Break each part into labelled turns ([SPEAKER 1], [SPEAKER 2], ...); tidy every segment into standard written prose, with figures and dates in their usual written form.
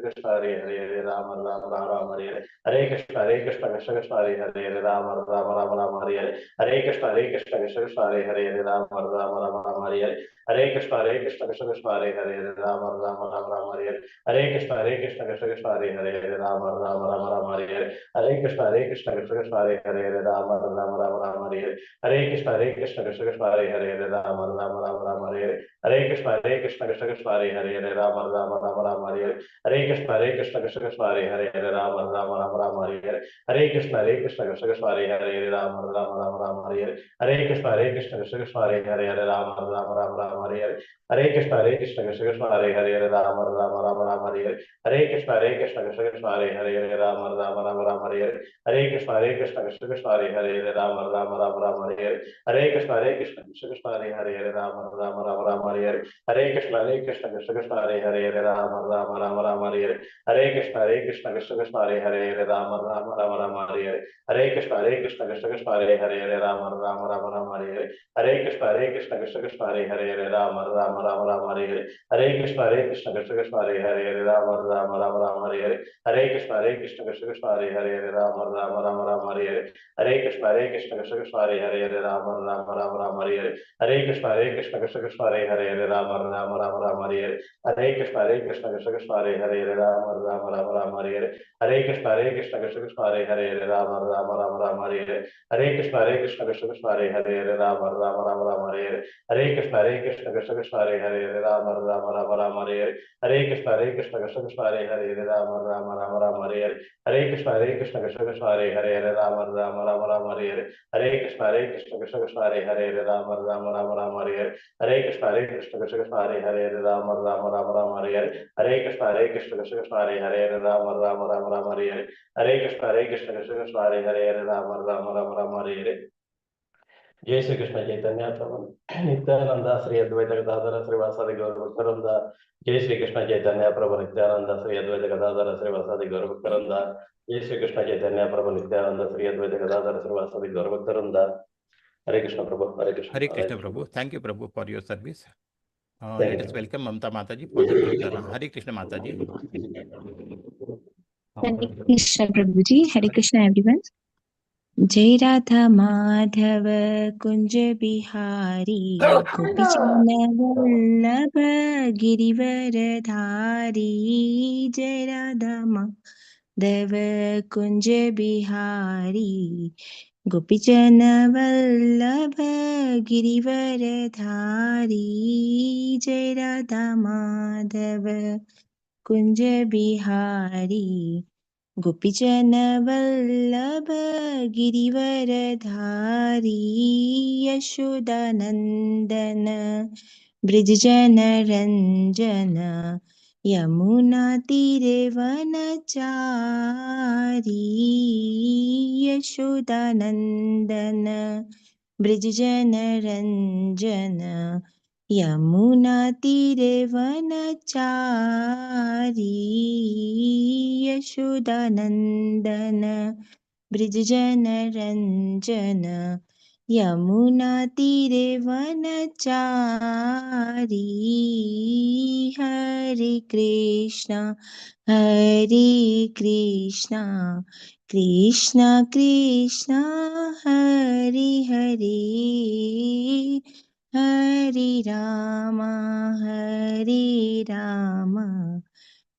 [SPEAKER 1] कृष्ण हरे हरे राम राम राम राम हरे हरे कृष्ण कृष्ण कृष्ण हरे हरे राम राम राम राम हरे हरे कृष्ण कृष्ण कृष्ण हरे हरे राम राम राम राम हरे हरे कृष्ण कृष्ण कृष्ण हरे हरे राम राम राम राम हरे हरे कृष्ण कृष्ण कृष्ण हरे हरे राम राम राम राम हरे हरे कृष्ण कृष्ण कृष्ण हरे हरे राम राम राम राम हरे हरे कृष्ण कृष्ण कृष्ण हरे हरे राम राम राम राम हरे हरे कृष्ण कृष्ण कृष्ण हरे हरे राम राम राम राम हरे हरे कृष्ण कृष्ण कृष्ण हरे हरे राम राम राम राम हरे हरे कृष्ण कृष्ण कृष्ण हरे हरे राम राम राम राम हरे हरे कृष्ण कृष्ण कृष्ण हरे हरे राम राम राम राम हरे हरे कृष्ण कृष्ण कृष्ण हरे हरे राम राम राम राम हरे हरे कृष्ण कृष्ण कृष्ण हरे हरे राम राम राम राम हरे हरे कृष्ण कृष्ण कृष्ण हरे हरे राम राम राम राम हरे हरे कृष्ण कृष्ण कृष्ण हरे हरे राम राम राम राम हरे हरे कृष्ण कृष्ण कृष्ण हरे हरे राम राम राम राम हरे हरे कृष्ण कृष्ण कृष्ण हरे हरे राम राम राम राम हरे हरे कृष्ण कृष्ण कृष्ण हरे हरे राम राम राम राम हरे हरे कृष्ण कृष्ण कृष्ण हरे हरे राम राम राम राम हरे हरे कृष्ण कृष्ण कृष्ण हरे हरे राम राम राम राम हरे हरे कृष्ण कृष्ण कृष्ण हरे हरे राम राम राम राम हरे हरे कृष्ण कृष्ण कृष्ण हरे हरे राम राम राम राम हरे हरे कृष्ण कृष्ण कृष्ण हरे हरे राम राम राम राम हरे हरे कृष्ण कृष्ण कृष्ण हरे हरे राम राम राम राम हरे हरे कृष्ण कृष्ण कृष्ण हरे हरे राम राम राम राम हरे हरे कृष्ण कृष्ण कृष्ण हरे हरे राम राम राम राम हरे हरे कृष्ण कृष्ण कृष्ण हरे हरे राम राम राम राम हरे हरे कृष्ण कृष्ण कृष्ण हरे हरे राम राम राम राम हरे हरे कृष्ण कृष्ण कृष्ण हरे हरे राम राम राम राम हरे हरे कृष्ण कृष्ण कृष्ण हरे हरे राम राम राम राम हरे हरे कृष्ण कृष्ण कृष्ण हरे हरे राम राम राम राम हरे हरे कृष्ण कृष्ण कृष्ण हरे हरे राम राम राम राम हरे हरे कृष्ण कृष्ण कृष्ण हरे हरे राम राम राम राम हरे जय श्री कृष्ण चैतन्य प्रभु नित्यानंद श्री अद्वैत गदाधर श्रीवासादि गौरभक्तवृंद जय श्री कृष्ण चैतन्य प्रभु नित्यानंद श्री अद्वैत गदाधर श्रीवासादि गौरभक्तवृंद जय श्री कृष्ण चैतन्य प्रभु नित्यानंद श्री अद्वैत गदाधर श्रीवासादि गौरभक्तवृंद हरे कृष्ण प्रभु हरे Krishna
[SPEAKER 2] Prabhu. Thank you, Prabhu, for your service.
[SPEAKER 1] Thank
[SPEAKER 2] Let
[SPEAKER 1] you.
[SPEAKER 2] us welcome Mamta Mataji for the Kirtana. Hare Krishna Mataji.
[SPEAKER 3] Hare Krishna Prabhuji. Hare Krishna everyone. जय राधा माधव कुंज बिहारी गोपी जन वल्लभ गिरिवर धारी जय राधा माधव कुंज बिहारी गोपी जन वल्लभ गिरिवर धारी जय राधा माधव कुंज बिहारी गोपीजन वल्लभ गिरिवर धारी यशोदानंदन ब्रजजन रंजन यमुना तीरे वनचारी यशोदानंदन ब्रजजन रंजन यमुना तीरे वनचारी यशोदानंदन ब्रजजन रंजन यमुना तीरे वनचारी हरे कृष्णा कृष्ण कृष्ण हरे हरे हरे राम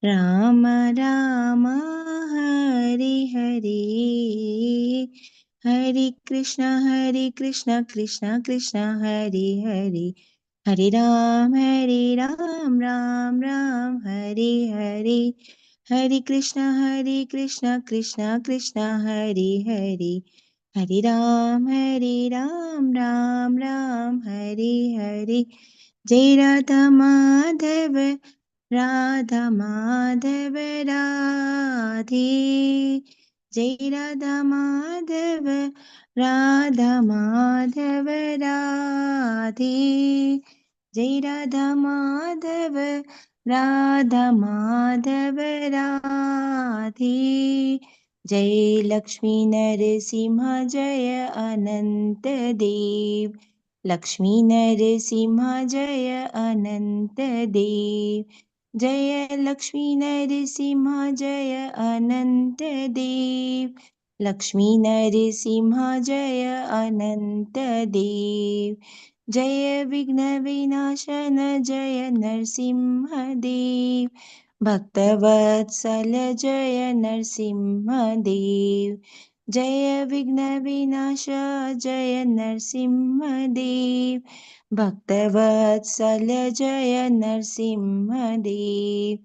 [SPEAKER 3] राम राम हरे हरे हरे कृष्ण कृष्ण कृष्ण हरे हरे हरे राम राम राम हरे हरे हरे कृष्ण कृष्ण कृष्ण हरे हरे हरे राम राम राम हरे हरे जय राधा माधव राधे जय राधा माधव राधे जय राधा माधव राधे जय लक्ष्मी नरसिंह जय अनंत देव लक्ष्मी नरसिंह जय अनंत देव जय लक्ष्मी नरसिंह जय अनंत देव। लक्ष्मी नरसिंह जय अनंत देव। जय विघ्न विनाशन जय नरसिंह देव। भक्तवत्सल जय नरसिंह देव। जय विघ्न विनाश जय नरसिंह देव। भक्तवत्सल जय नरसिंह देव।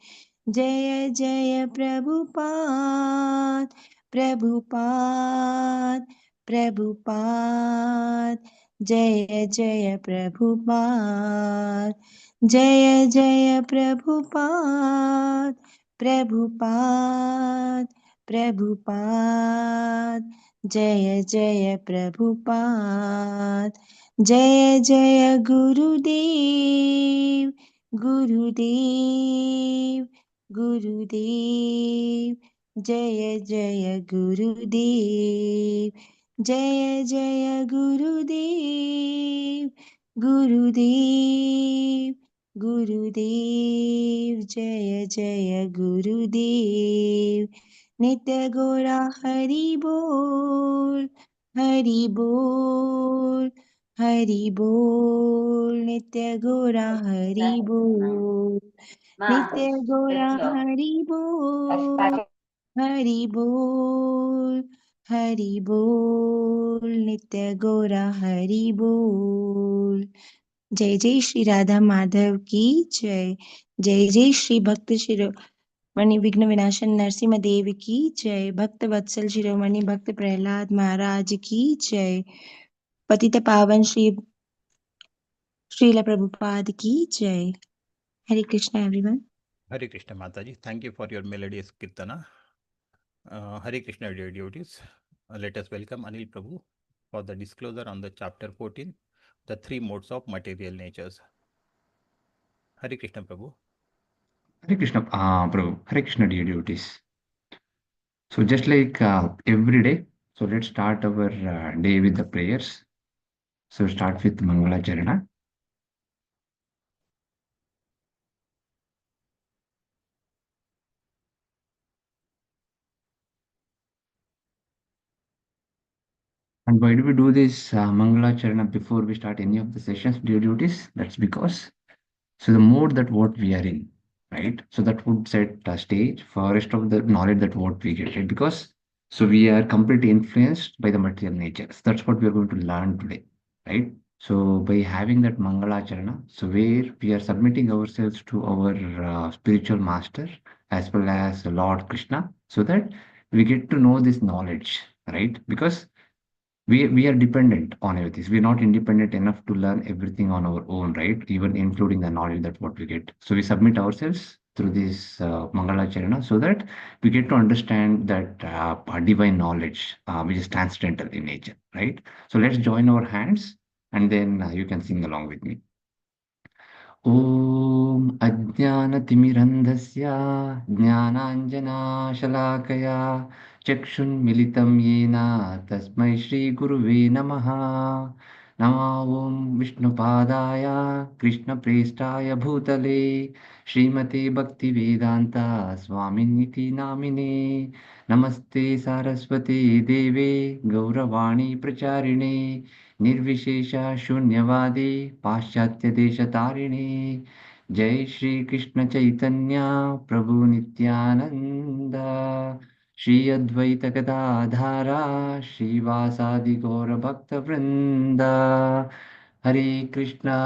[SPEAKER 3] जय जय प्रभुपाद प्रभुपाद प्रभुपाद। जय जय प्रभुपाद। जय जय प्रभुपाद प्रभुपाद प्रभुपाद। जय जय प्रभुपाद। जय जय गुरुदेव गुरुदेव गुरुदेव। जय जय गुरुदेव। जय जय गुरुदेव गुरुदेव गुरुदेव। जय जय गुरुदेव। नित्य गौरा हरि बोल हरि बोल हरि बोल। नित्य गौरा हरि बोल। नित्य गौरा हरि बोल हरि बोल हरि बोल। नित्य गौरा हरि बोल। जय जय श्री राधा माधव की जय। जय जय श्री भक्त शिरोमणि विघ्न विनाशन नरसिंह देव की जय। भक्त वत्सल शिरोमणि भक्त प्रहलाद महाराज की जय। पतित पावन श्री श्रील प्रभुपाद की जय। Hare Krishna everyone.
[SPEAKER 2] Hare Krishna Mataji, thank you for your melodious Kirtana. Hare Krishna dear devotees. Let us welcome Anil Prabhu for the disclosure on the chapter 14, the three modes of material natures. Hare Krishna Prabhu.
[SPEAKER 4] Hare Krishna, Prabhu. Hare Krishna, dear devotees. So just like every day, so let's start our day with the prayers. So start with Mangala Charana. And why do we do this Mangala Charana before we start any of the sessions, dear devotees? That's because, so the mode that what we are in, right? So that would set a stage for rest of the knowledge that what we get, right? Because so we are completely influenced by the material nature. So that's what we are going to learn today, right? So by having that Mangalacharana, so where we are submitting ourselves to our spiritual master as well as Lord Krishna, so that we get to know this knowledge, right? Because we are dependent on everything. We're not independent enough to learn everything on our own, right? Even including the knowledge that what we get. So we submit ourselves through this Mangalacharana so that we get to understand that divine knowledge, which is transcendental in nature, right? So let's join our hands and then you can sing along with me. ॐ अज्ञानतिमिरन्धस्य ज्ञानाञ्जनाशलाकया चक्षुन्मिलितं येन तस्मै श्रीगुरुवे नमः। नमो ॐ विष्णुपादाय कृष्णप्रेष्ठाय भूतले श्रीमते भक्तिवेदान्ता स्वामिनिति नामिने। नमस्ते सारस्वते देवे गौरवाणी प्रचारिणे निर्विशेष शून्यवादे पाश्चात्य देशतारिणे। जय श्री कृष्ण चैतन्य प्रभु नित्यानंद श्री अद्वैत गदाधारा श्रीवासादि गौर भक्त वृंद। हरे Krishna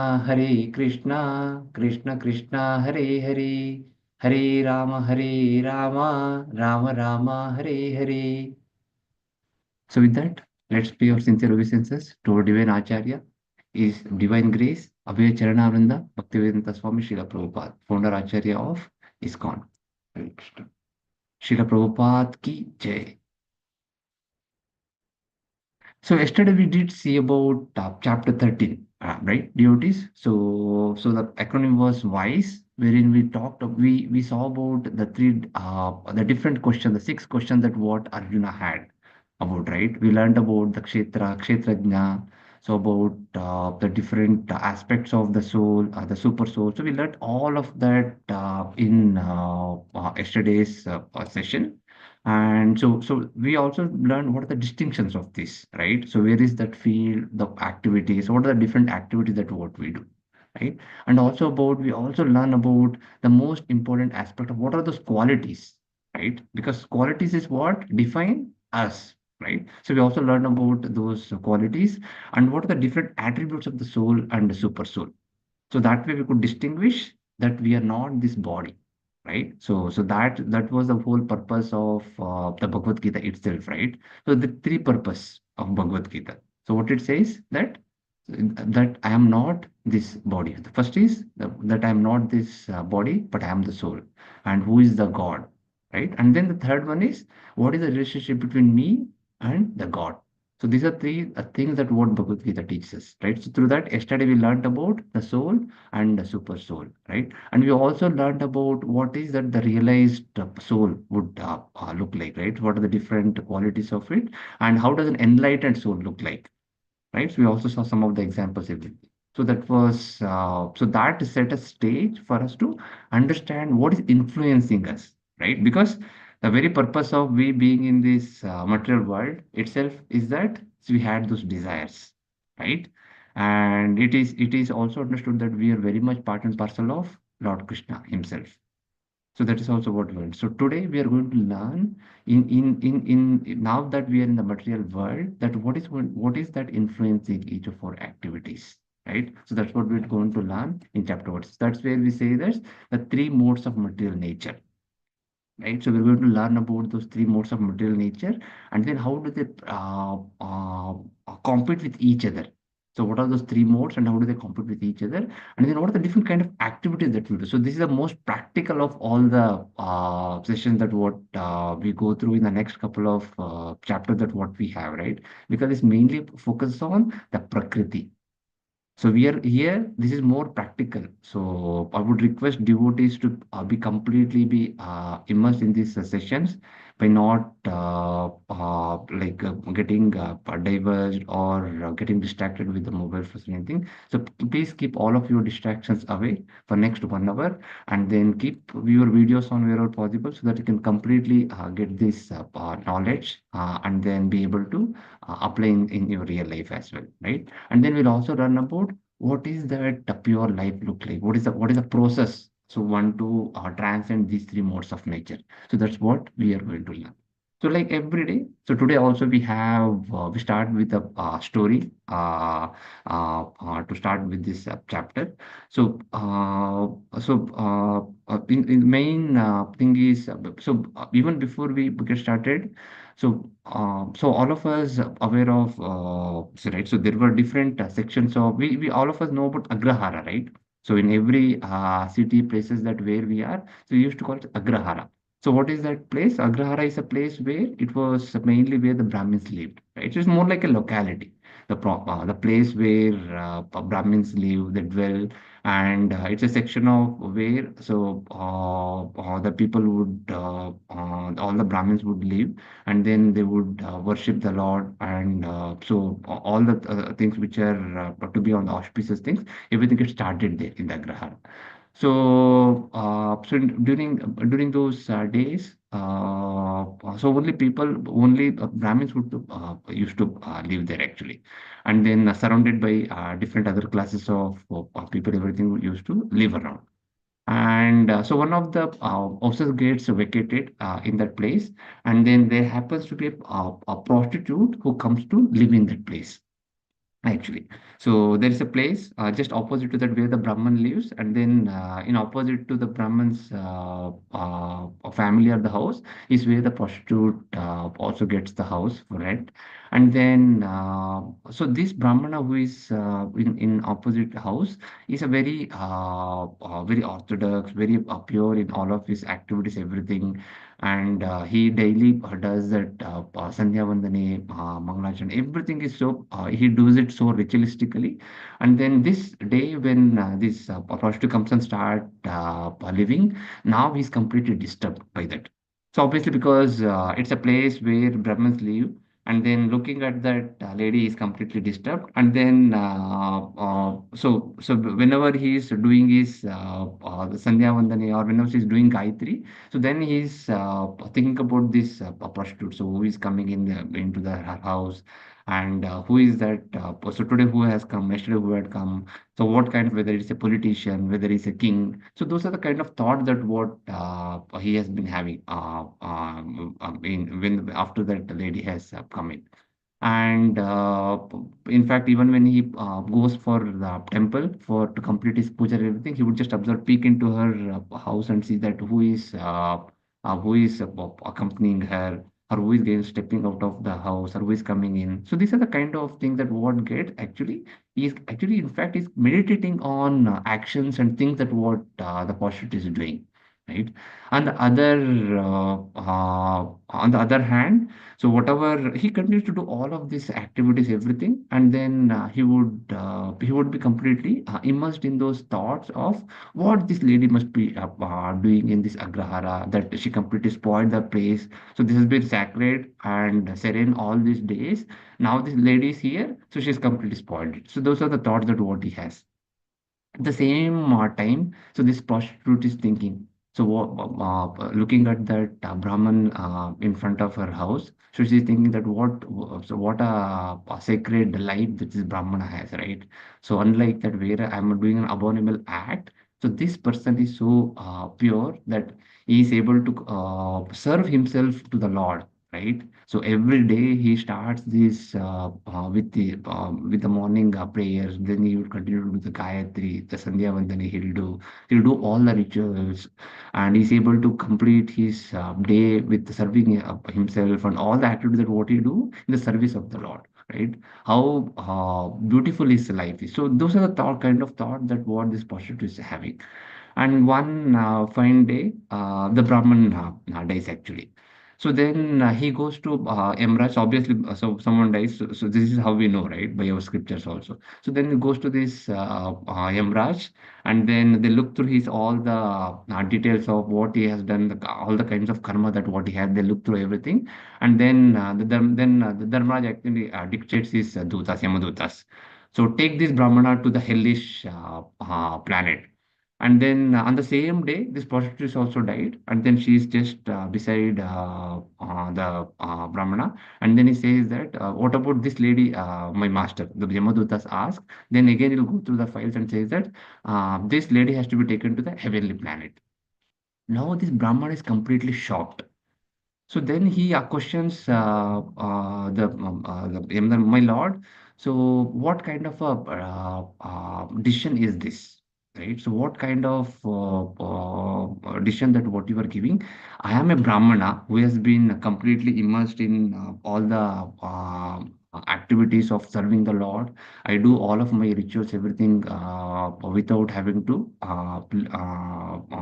[SPEAKER 4] Krishna Krishna Hare Hare Hare Ram Ram Ram Hare Hare. So with that, let's pay our sincere obeisances to our divine Acharya, His Divine Grace, Abhay Charana Vrinda, Bhaktivedanta Swami Srila Prabhupada, founder Acharya of ISKCON. Hare Krishna. Srila Prabhupada ki Jai. So yesterday we did see about chapter 13, right, devotees? So the acronym was WISE, wherein we saw about the different questions, the 6 questions that what Arjuna had about, right? We learned about the Kshetrajna, So about the different aspects of the soul, the super soul. So we learned all of that in yesterday's session. And so we also learned what are the distinctions of this, right? So where is that field, the activities, what are the different activities that what we do, right? And also about, we also learn about the most important aspect of what are those qualities, right? Because qualities is what define us, right? So we also learn about those qualities and what are the different attributes of the soul and the super soul. So that way we could distinguish that we are not this body, right? So that was the whole purpose of the Bhagavad Gita itself, right? So the three purpose of Bhagavad Gita. So what it says that I am not this body. The first is that I am not this body, but I am the soul. And who is the God, right? And then the third one is what is the relationship between me and the God. So these are three things that what Bhagavad Gita teaches us, right? So through that, yesterday we learned about the soul and the super soul, right? And we also learned about what is that the realized soul would look like, right? What are the different qualities of it, and how does an enlightened soul look like, right? So we also saw some of the examples of it. So that was so that set a stage for us to understand what is influencing us, right? Because the very purpose of we being in this material world itself is that we had those desires, right? And it is also understood that we are very much part and parcel of Lord Krishna himself. So that is also what we learned. So today we are going to learn in now that we are in the material world, that what is that influencing each of our activities, right? So that's what we're going to learn in chapter 1. That's where we say that the three modes of material nature, right? So we're going to learn about those three modes of material nature, and then how do they compete with each other. So what are those three modes and how do they compete with each other? And then what are the different kind of activities that we do? So this is the most practical of all the sessions that what we go through in the next couple of chapters that what we have, right? Because it's mainly focused on the Prakriti. So we are here, this is more practical. So I would request devotees to be completely be immersed in these sessions by not getting diverged or getting distracted with the mobile phones or anything. So please keep all of your distractions away for next 1 hour, and then keep your videos on wherever possible so that you can completely get this knowledge and then be able to apply in your real life as well, right? And then we'll also learn about what is that pure life look like? What is the process? So one to transcend these three modes of nature. So that's what we are going to learn. So like every day. So today also we start with a story to start with this chapter. So in main thing is even before we get started. So all of us aware of right. So there were different sections of we all of us know about Agrahara, right? So in every city places that where we are, so we used to call it Agrahara. So what is that place? Agrahara is a place where it was mainly where the Brahmins lived, right? It is more like a locality, the place where Brahmins live, they dwell, and it's a section of where the people would all the Brahmins would live, and then they would worship the Lord, and all the things which are to be on the auspicious things, everything gets started there in the Agrahara. During those days, so only Brahmins would used to live there actually, and then surrounded by different other classes of people, everything used to live around. And so one of the houses gets vacated in that place, and then there happens to be a prostitute who comes to live in that place actually. So there is a place just opposite to that where the Brahman lives, and then in opposite to the Brahman's family or the house is where the prostitute also gets the house for rent. And then so this Brahmana who is in opposite house is a very orthodox, very pure in all of his activities, everything. And he daily does that Sandhya Vandane, Mangalachan, everything is so, he does it so ritualistically. And then this day when this prostitute comes and start living, now he's completely disturbed by that. So obviously because it's a place where Brahmins live, and then looking at that lady is completely disturbed, and then so whenever he is doing his the Sandhya Vandana or whenever he's doing Gayatri, so then he's thinking about this prostitute. So who is coming into the her house, and who is that? So today who has come? Yesterday who had come? So what kind of, whether it's a politician, whether it's a king. So those are the kind of thought that what he has been having in when after that lady has come in. And in fact, even when he goes for the temple for to complete his puja and everything, he would just observe, peek into her house and see that who is accompanying her, or who is getting stepping out of the house, or who is coming in. So these are the kind of things that what get actually is actually in fact is meditating on actions and things that what the prostitute is doing, right? On the other on the other hand, so whatever he continues to do all of these activities, everything, and then he would be completely immersed in those thoughts of what this lady must be doing in this agrahara, that she completely spoiled the place. So this has been sacred and serene all these days. Now this lady is here, so she's completely spoiled it. So those are the thoughts that what he has. At the same time, so this prostitute is thinking. So looking at that Brahman in front of her house, so she's thinking that what a sacred life that this Brahmana has, right? So unlike that where I'm doing an abominable act, so this person is so pure that he is able to serve himself to the Lord, right? So every day he starts this with the morning prayers. Then he would continue to do the Gayatri, the Sandhya Vandana. He'll do all the rituals, and he's able to complete his day with serving himself and all the activities that what he do in the service of the Lord. Right? How beautiful his life is. So those are the thought kind of thought that what this prostitute is having. And one fine day, the Brahman dies actually. So then he goes to Emraj. Obviously, so someone dies. So this is how we know, right? By our scriptures also. So then he goes to this Emraj, and then they look through his all the details of what he has done, all the kinds of karma that what he had. They look through everything, and then the Dharmaraj actually dictates his dutas, Yamadutas. So take this Brahmana to the hellish planet. And then on the same day, this prostitute also died, and then she is just beside the Brahmana. And then he says that, "What about this lady, my master?" The Yamadutas ask. Then again, he'll go through the files and says that this lady has to be taken to the heavenly planet. Now, this Brahmana is completely shocked. So then he questions my lord. So what kind of a decision is this, right? So what kind of decision that what you are giving? I am a Brahmana who has been completely immersed in all the activities of serving the Lord. I do all of my rituals, everything without having to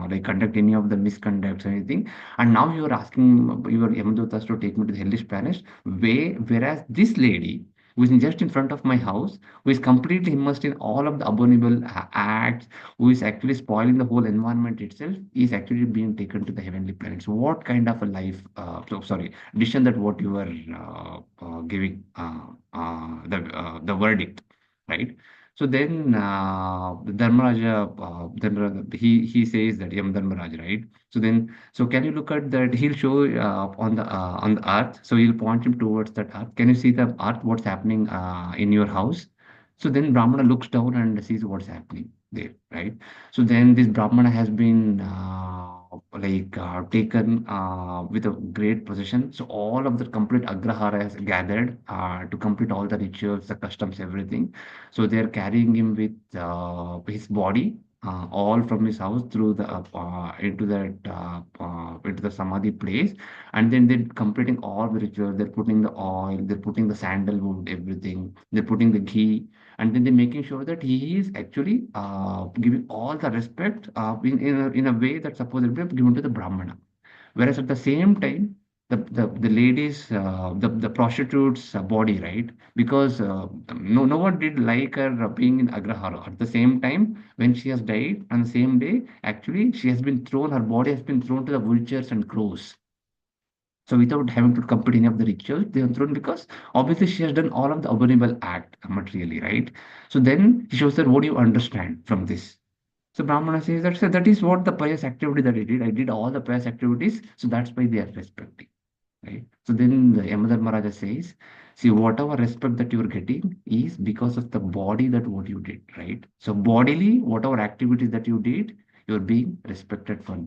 [SPEAKER 4] like conduct any of the misconducts or anything, and now you are asking your Yamadutas to take me to the hellish planet, whereas this lady, who is just in front of my house, who is completely immersed in all of the abominable acts, who is actually spoiling the whole environment itself, is actually being taken to the heavenly planet. So, what kind of a life? Sorry, decision that what you are giving the verdict, right? So then the Dharmaraja, he says that Yam Dharmaraja, right? So then, so can you look at that? He'll show on the earth. So he'll point him towards that earth. Can you see the earth? What's happening in your house? So then Brahmana looks down and sees what's happening there, right? So then this Brahmana has been taken with a great possession. So all of the complete Agrahara has gathered to complete all the rituals, the customs, everything. So they are carrying him with his body all from his house through the into the samadhi place, and then they're completing all the rituals. They're putting the oil, they're putting the sandalwood, everything. They're putting the ghee, and then they're making sure that he is actually giving all the respect in a way that's supposed to be given to the Brahmana. Whereas at the same time, the ladies, the prostitute's body, right? Because no one did like her being in Agrahara. At the same time, when she has died on the same day, actually she has been thrown, her body has been thrown to the vultures and crows. So without having to complete any of the rituals, they are thrown because obviously she has done all of the abominable act materially, right? So then he shows that what do you understand from this? So Brahmana says that, so that is what the pious activity that I did. I did all the pious activities, so that's why they are respecting. Right? So then the Yamadharmaraja says, see, whatever respect that you're getting is because of the body that what you did, right? So bodily, whatever activities that you did, you're being respected for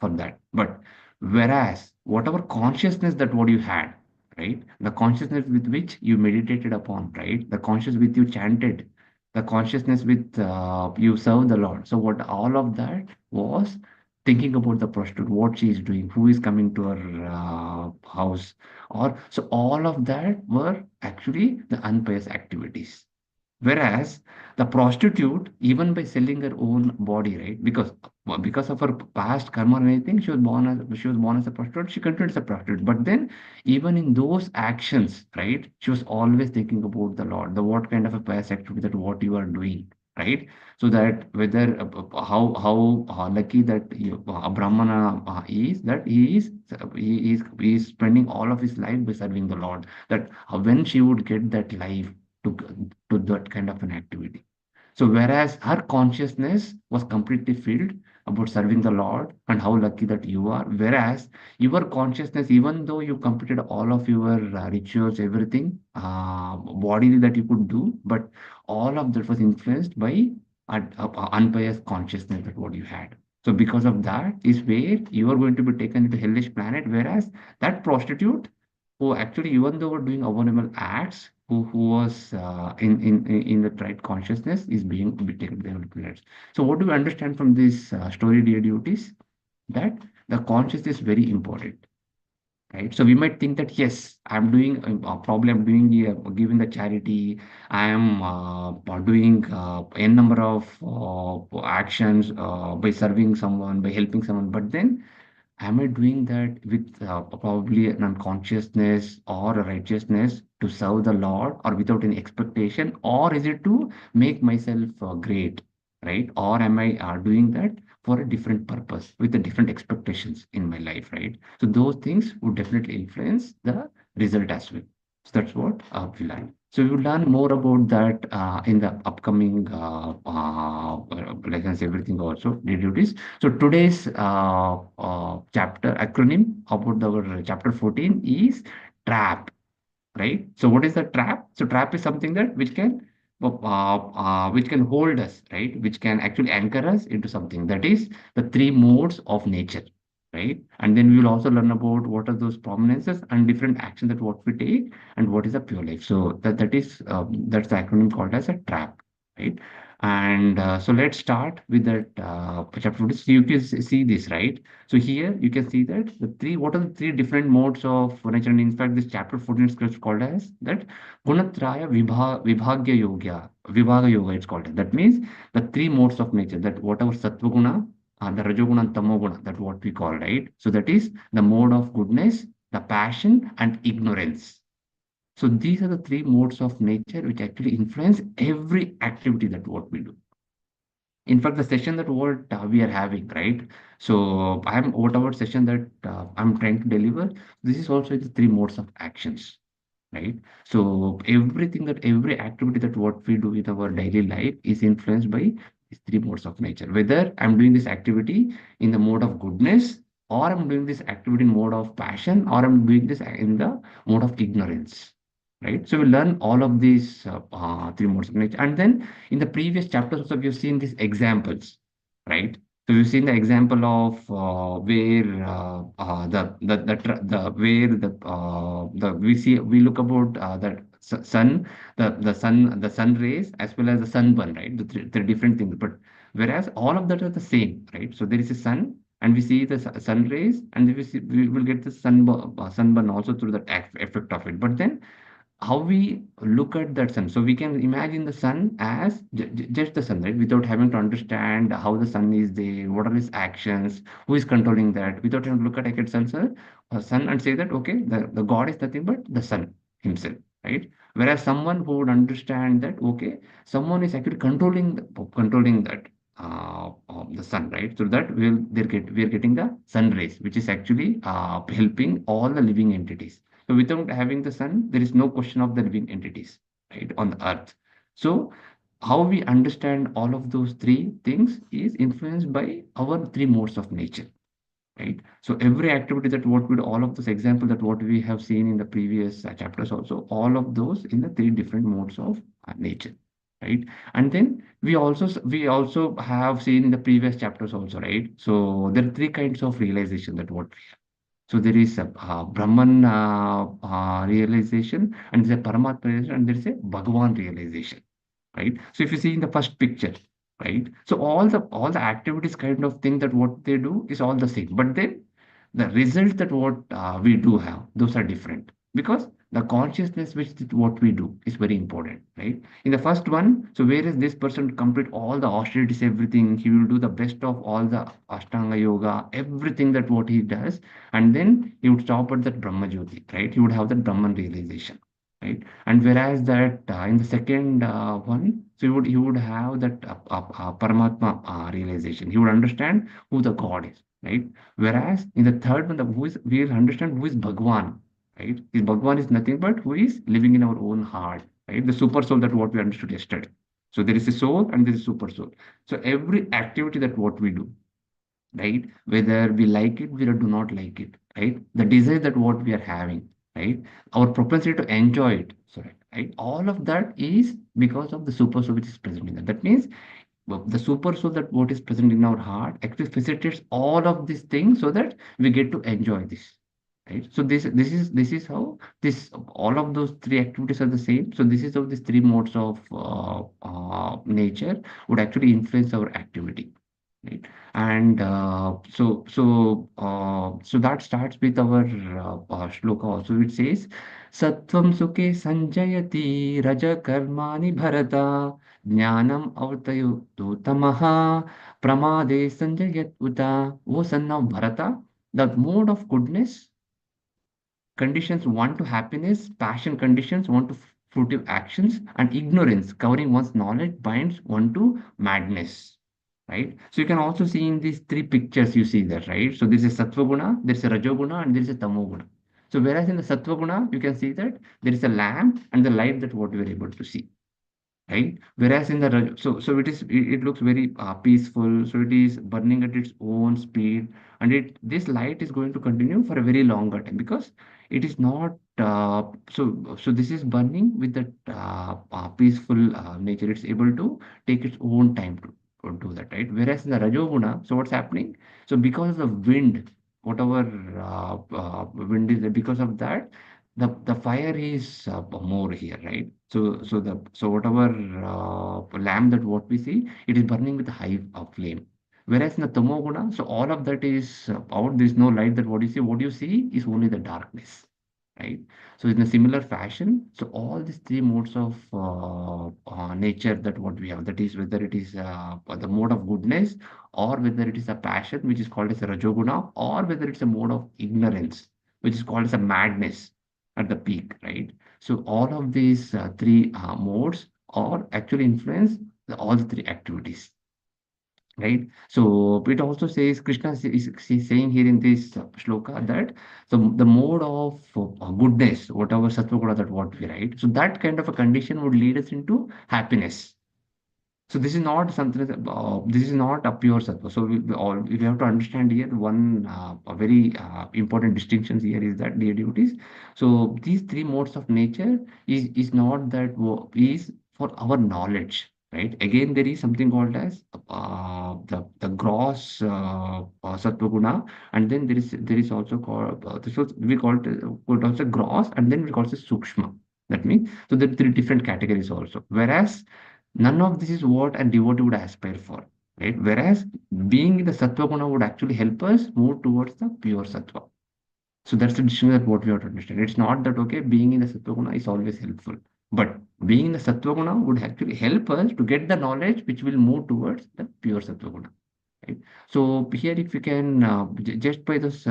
[SPEAKER 4] that. But whereas whatever consciousness that what you had, right? The consciousness with which you meditated upon, right? The consciousness with you chanted, the consciousness with you served the Lord. So what all of that was thinking about the prostitute, what she is doing, who is coming to her house, or so all of that were actually the unpious activities. Whereas the prostitute, even by selling her own body, right? Because of her past karma and anything, she was born as a prostitute. She continued as a prostitute. But then, even in those actions, right? She was always thinking about the Lord, the what kind of a pious activity that what you are doing, right? So that whether how lucky that a Brahmana is, that he is spending all of his life by serving the Lord. That when she would get that life to to that kind of an activity. So whereas her consciousness was completely filled about serving the Lord and how lucky that you are, whereas your consciousness, even though you completed all of your rituals, everything, bodily that you could do, but all of that was influenced by unbiased consciousness that what you had. So because of that is where you are going to be taken into hellish planet, whereas that prostitute who actually, even though were doing abominable acts, who was in the right consciousness, is being taken to the planets. So, what do we understand from this story, dear devotees? That the consciousness is very important, right? So we might think that yes, I'm doing probably I'm doing giving the charity, I am doing n number of actions by serving someone, by helping someone, but then am I doing that with probably an unconsciousness or a righteousness to serve the Lord or without any expectation? Or is it to make myself great, right? Or am I doing that for a different purpose with the different expectations in my life, right? So those things would definitely influence the result as well. So that's what we learn. So we will learn more about that in the upcoming lessons, everything also, duties. So today's chapter acronym about our chapter 14 is trap, right? So what is the trap? So trap is something that which can hold us, right? Which can actually anchor us into something. That is the three modes of nature, right? And then we will also learn about what are those prominences and different actions that what we take and what is a pure life. So that's the acronym called as a trap, right? And so let's start with that chapter 14. So you can see this, right? So here you can see that what are the three different modes of nature? And in fact, this chapter 14 is called as that Gunatraya Vibhaga Yoga, it's called. That means the three modes of nature, that whatever Sattva Guna, the Rajoguna and Tamoguna, that what we call, right? So that is the mode of goodness, the passion, and ignorance. So these are the three modes of nature which actually influence every activity that what we do. In fact, the session that what we are having, right? So I'm whatever session that I'm trying to deliver, this is also the three modes of actions, right? So every activity that what we do in our daily life is influenced by these three modes of nature. Whether I'm doing this activity in the mode of goodness, or I'm doing this activity in mode of passion, or I'm doing this in the mode of ignorance, right? So we learn all of these three modes of nature. And then in the previous chapters also, we've seen these examples, right? So we've seen the example of where we look about that sun, the sun rays as well as the sunburn, right? The different things, but whereas all of that are the same, right? So there is a sun, and we see the sun rays, and we will get the sunburn also through the effect of it. But then how we look at that sun. So we can imagine the sun as just the sun, right? Without having to understand how the sun is there, what are his actions, who is controlling that, without having to look at sun and say that, okay, the God is nothing but the sun himself, right? Whereas someone who would understand that, okay, someone is actually controlling that. the sun, right? So that we are getting the sun rays, which is actually helping all the living entities. So without having the sun, there is no question of the living entities, right, on the earth. So how we understand all of those three things is influenced by our three modes of nature, right? So every activity that what we do, all of those examples that what we have seen in the previous chapters also, all of those in the three different modes of nature, right? And then we also have seen in the previous chapters also, right? So there are three kinds of realization that what we have. So there is a Brahman realization, and there is a Paramatma realization, and there is a Bhagavan realization, right? So if you see in the first picture, right? So all the activities kind of thing that what they do is all the same, but then the results that what we do have, those are different because the consciousness what we do is very important, right? In the first one, so whereas this person complete all the austerities, everything, he will do the best of all the Ashtanga yoga, everything that what he does, and then he would stop at that Brahma Jyoti, right? He would have that Brahman realization, right? And whereas that in the second one, so he would have that Paramatma realization. He would understand who the God is, right? Whereas in the third one, we will understand who is Bhagwan, right? Is Bhagwan is nothing but who is living in our own heart, right? The super soul that what we understood yesterday. So there is a soul and there is a super soul. So every activity that what we do, right? Whether we like it, we do not like it, right? The desire that what we are having, right? Our propensity to enjoy it, sorry, right? All of that is because of the super soul which is present in that. That means the super soul that what is present in our heart actually facilitates all of these things so that we get to enjoy this, right? So this is how this all of those three activities are the same. So this is how these three modes of nature would actually influence our activity, right? And so that starts with our shloka also. It says, Sattvam sukhe sanjayati raja karmani bharata jnanam avartayoto tamaha pramade sanjayat uta. O son of Bharata, the mode of goodness conditions one to happiness, passion conditions one to fruitive actions, and ignorance covering one's knowledge binds one to madness. Right? So you can also see in these three pictures, you see that, right? So there is a sattva guna, there is a rajoguna, and there is a tamo guna. So whereas in the sattva guna, you can see that there is a lamp and the light that what we are able to see, right? Whereas in the so it looks very peaceful. So it is burning at its own speed, and this light is going to continue for a very longer time because it is not so this is burning with that peaceful nature. It's able to take its own time to do that, right? Whereas in the rajoguna, so what's happening? So because of the wind, whatever wind is there, because of that the fire is more here, right? So whatever lamp that what we see, it is burning with a high flame. Whereas in the tamoguna, so all of that is out. There is no light. That what you see, is only the darkness, right? So in a similar fashion, so all these three modes of nature that what we have, that is whether it is the mode of goodness or whether it is a passion, which is called as a rajoguna, or whether it's a mode of ignorance, which is called as a madness at the peak, right? So all of these three modes are actually influence all the three activities, right? So it also says Krishna is saying here in this shloka that the mode of goodness, whatever sattva guna that what we write, so that kind of a condition would lead us into happiness. So this is not something. This is not a pure sattva. So we have to understand here one a very important distinction here is that dear devotees. So these three modes of nature is not that is for our knowledge, right? Again, there is something called as the gross sattva guna, and then there is also called this was we call it called also gross, and then we call it sukshma. That means so there are three different categories also. Whereas none of this is what a devotee would aspire for, right? Whereas being in the sattva guna would actually help us move towards the pure sattva. So that's the distinction that what we have to understand. It's not that okay, being in the sattva guna is always helpful, but being in the sattva guna would actually help us to get the knowledge which will move towards the pure sattva guna. Right? So here, if you can just by those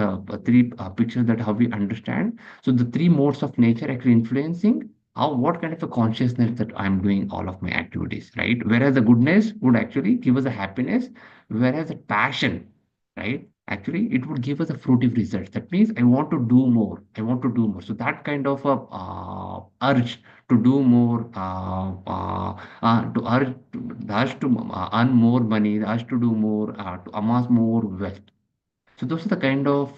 [SPEAKER 4] three pictures that how we understand, so the three modes of nature actually influencing how what kind of a consciousness that I'm doing all of my activities, right? Whereas the goodness would actually give us a happiness, whereas the passion, right? Actually, it would give us a fruitive result. That means I want to do more. I want to do more. So that kind of a urge to do more, to urge, the urge to earn more money, the urge to do more, to amass more wealth. So those are the kind of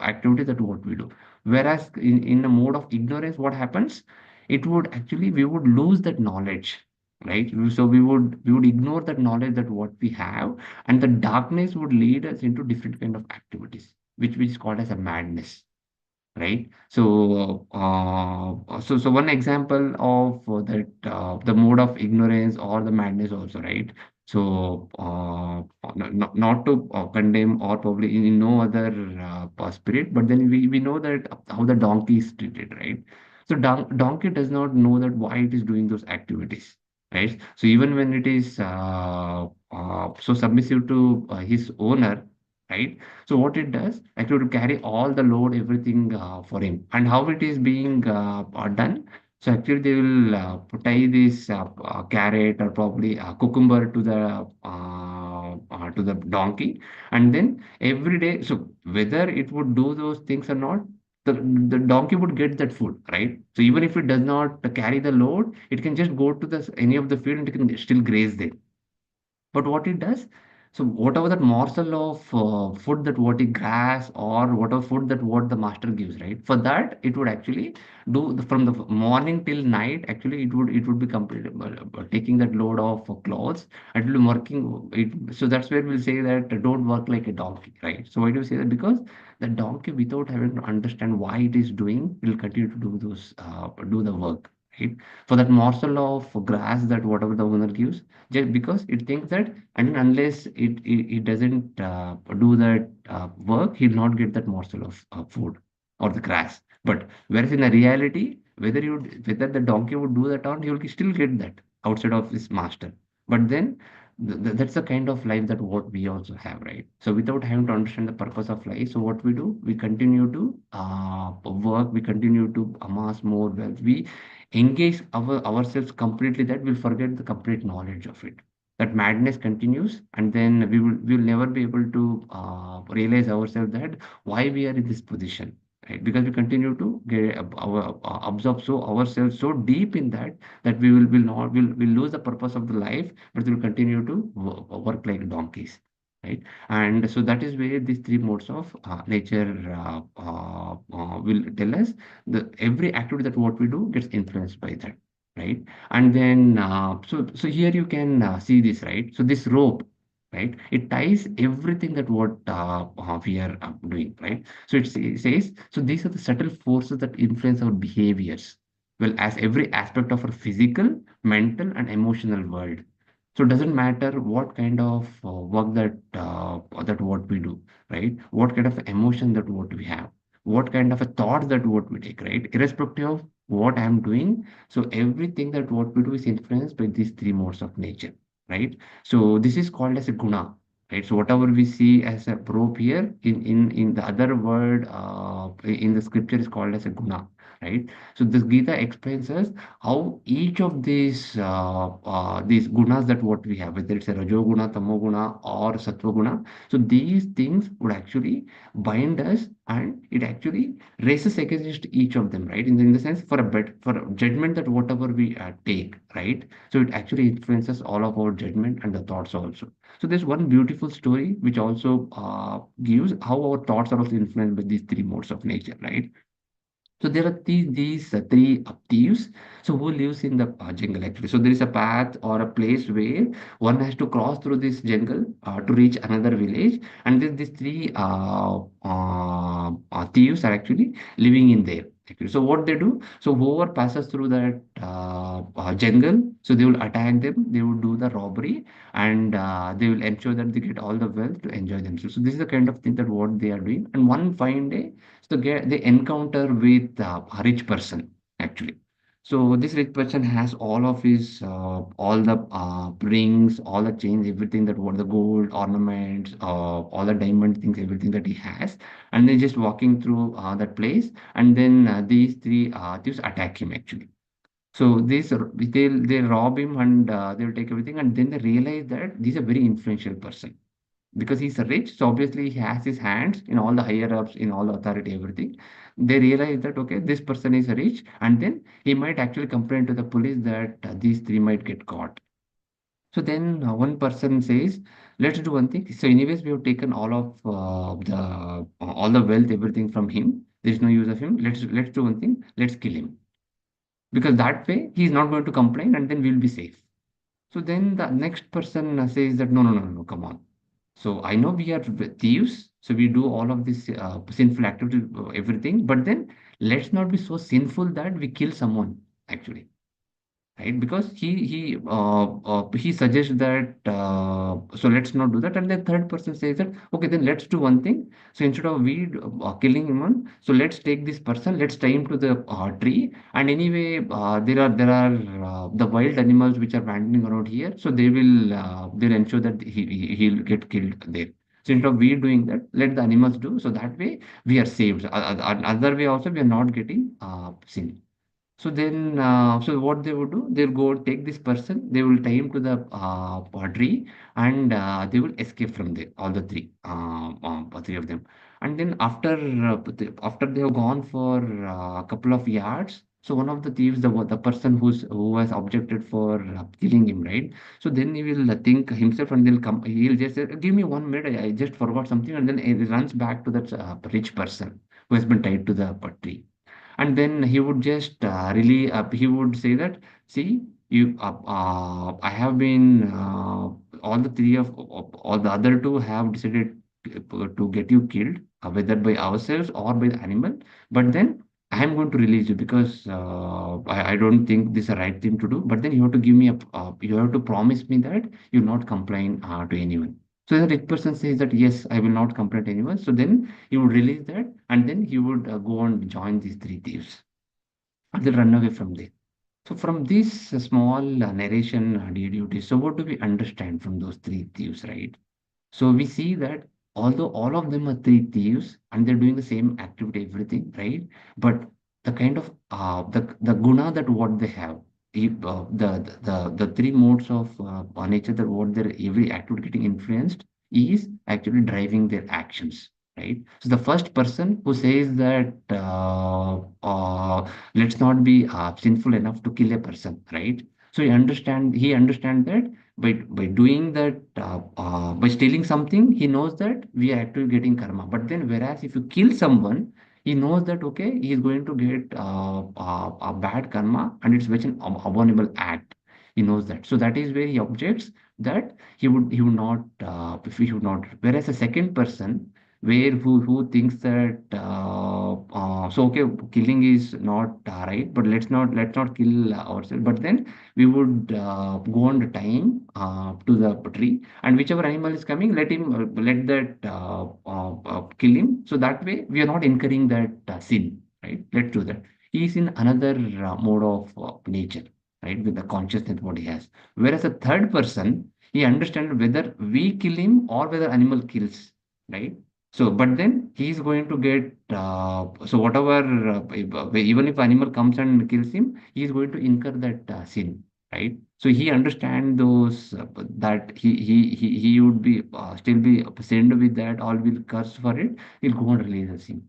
[SPEAKER 4] activity that what we do. Whereas in a mode of ignorance, what happens? It would actually we would lose that knowledge, right? So we would ignore that knowledge that what we have, and the darkness would lead us into different kind of activities, which is called as a madness, right? So one example of that the mode of ignorance or the madness also, right? So not to condemn or probably in no other spirit, but then we know that how the donkey is treated, right? So donkey does not know that why it is doing those activities, right? So even when it is so submissive to his owner, right? So what it does, actually to carry all the load, everything for him. And how it is being done? So actually they will tie this carrot or probably cucumber to the donkey, and then every day. So whether it would do those things or not, the donkey would get that food, right? So even if it does not carry the load, it can just go to the any of the field and it can still graze there. But what it does, so whatever that morsel of food that what it grass or whatever food that what the master gives, right? For that, it would actually do from the morning till night. Actually, it would be complete taking that load of clothes and it will be working. So that's where we'll say that don't work like a donkey, right? So why do we say that? Because the donkey, without having to understand why it is doing, will continue to do those do the work, right? For that morsel of grass that whatever the owner gives, just because it thinks that and unless it doesn't do that work, he'll not get that morsel of food or the grass. But whereas in the reality, whether the donkey would do that or not, he will still get that outside of his master. But then that's the kind of life that what we also have, right? So without having to understand the purpose of life, so what we do, we continue to work, we continue to amass more wealth, we engage ourselves completely that we'll forget the complete knowledge of it. That madness continues, and then we'll never be able to realize ourselves that why we are in this position, right? Because we continue to get absorb so ourselves so deep in that we will not will lose the purpose of the life, but we'll continue to work like donkeys. Right, and so that is where these three modes of nature will tell us the every activity that what we do gets influenced by that, right? And then so here you can see this, right? So this rope, right, it ties everything that what we are doing, right? So it says, so these are the subtle forces that influence our behaviors, well as every aspect of our physical, mental and emotional world. So it doesn't matter what kind of work that what we do, right? What kind of emotion that what we have, what kind of a thought that what we take, right? Irrespective of what I'm doing, so everything that what we do is influenced by these three modes of nature, right? So this is called as a guna, right? So whatever we see as a rope here, in the other word in the scripture is called as a guna, right? So this Gita explains us how each of these gunas that what we have, whether it's a rajoguna, tamoguna, or sattva, so these things would actually bind us, and it actually races against each of them, right? In the sense for for a judgment that whatever we take, right? So it actually influences all of our judgment and the thoughts also. So there's one beautiful story which also gives how our thoughts are also influenced by these three modes of nature, right? So there are these three thieves. So who lives in the jungle actually? So there is a path or a place where one has to cross through this jungle to reach another village, and then these three thieves are actually living in there. Actually. So what they do? So whoever passes through that jungle, so they will attack them. They will do the robbery, and they will ensure that they get all the wealth to enjoy themselves. So this is the kind of thing that what they are doing. And one fine day, so they encounter with a rich person actually. So this rich person has all of his all the rings, all the chains, everything that what the gold ornaments, all the diamond things, everything that he has, and they're just walking through that place, and then these three thieves attack him actually. So they'll rob him and they'll take everything, and then they realize that this is a very influential person because he's rich. So obviously he has his hands in all the higher ups, in all the authority, everything. They realize that okay, this person is rich, and then he might actually complain to the police that these three might get caught. So then one person says, "Let's do one thing." So anyways, we have taken all of all the wealth, everything from him. There is no use of him. Let's do one thing. Let's kill him because that way he's not going to complain, and then we'll be safe. So then the next person says that no, no, no, no, no, come on. So I know we are thieves, so we do all of this sinful activity, everything. But then let's not be so sinful that we kill someone actually, right? Because he suggests that so let's not do that. And then third person says that okay, then let's do one thing. So instead of we killing him, so let's take this person, let's tie him to the tree. And anyway, there are the wild animals which are wandering around here, so they'll ensure that he'll get killed there. So instead of we doing that, let the animals do. So that way we are saved. Other way also we are not getting sin. So then, so what they would do, they'll go take this person, they will tie him to the tree, and they will escape from there, all the three of them. And then after they have gone for a couple of yards, so one of the thieves, the person who has objected for killing him, right? So then he will think himself, and he'll just say, "Give me 1 minute, I just forgot something," and then he runs back to that rich person who has been tied to the tree. And then he would just really he would say that, see, I have been all the three of all the other two have decided to get you killed, whether by ourselves or by the animal, but then I am going to release you because I don't think this is the right thing to do. But then you have to give me you have to promise me that you'll not complain to anyone. So the rich person says that yes, I will not complain to anyone. So then he would release that, and then he would go and join these three thieves, and they'll run away from there. So from this small narration, duty, so what do we understand from those three thieves, right? So we see that although all of them are three thieves and they're doing the same activity, everything, right? But the kind of the guna that what they have, the three modes of nature that what their every activity getting influenced is actually driving their actions, right? So the first person who says that let's not be sinful enough to kill a person, right? So he understand that by doing that by stealing something, he knows that we are actually getting karma. But then whereas if you kill someone, he knows that okay, he is going to get a bad karma, and it's such an abominable act. He knows that. So that is where he objects that he would not if he would not. Whereas a second person where who thinks that so okay, killing is not right, but let's not kill ourselves. But then we would go on the time to the tree, and whichever animal is coming, let that kill him. So that way we are not incurring that sin, right? Let's do that. He is in another mode of nature, right, with the consciousness what he has. Whereas a third person, he understands whether we kill him or whether animal kills, right? So, but then he is going to get so whatever even if animal comes and kills him, he is going to incur that sin, right? So he understand those that he would be still be sinned with that, or will curse for it. He'll go and release the sin.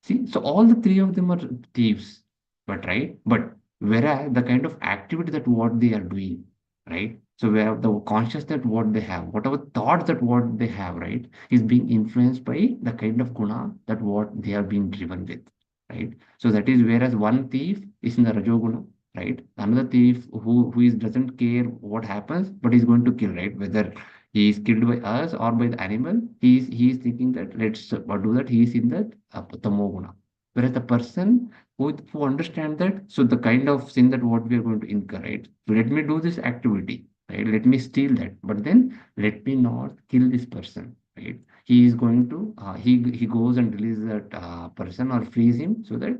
[SPEAKER 4] See, so all the three of them are thieves, but right, but whereas the kind of activity that what they are doing, right? So where the conscious that what they have, whatever thoughts that what they have, right, is being influenced by the kind of guna that what they are being driven with, right? So that is whereas one thief is in the rajoguna, right? Another thief who is doesn't care what happens, but is going to kill, right? Whether he is killed by us or by the animal, he is thinking that let's do that. He is in that tamoguna. Whereas the person who understand that, so the kind of sin that what we are going to incur, right? So let me do this activity, right? Let me steal that, but then let me not kill this person, right? he is going to he goes and releases that person or frees him so that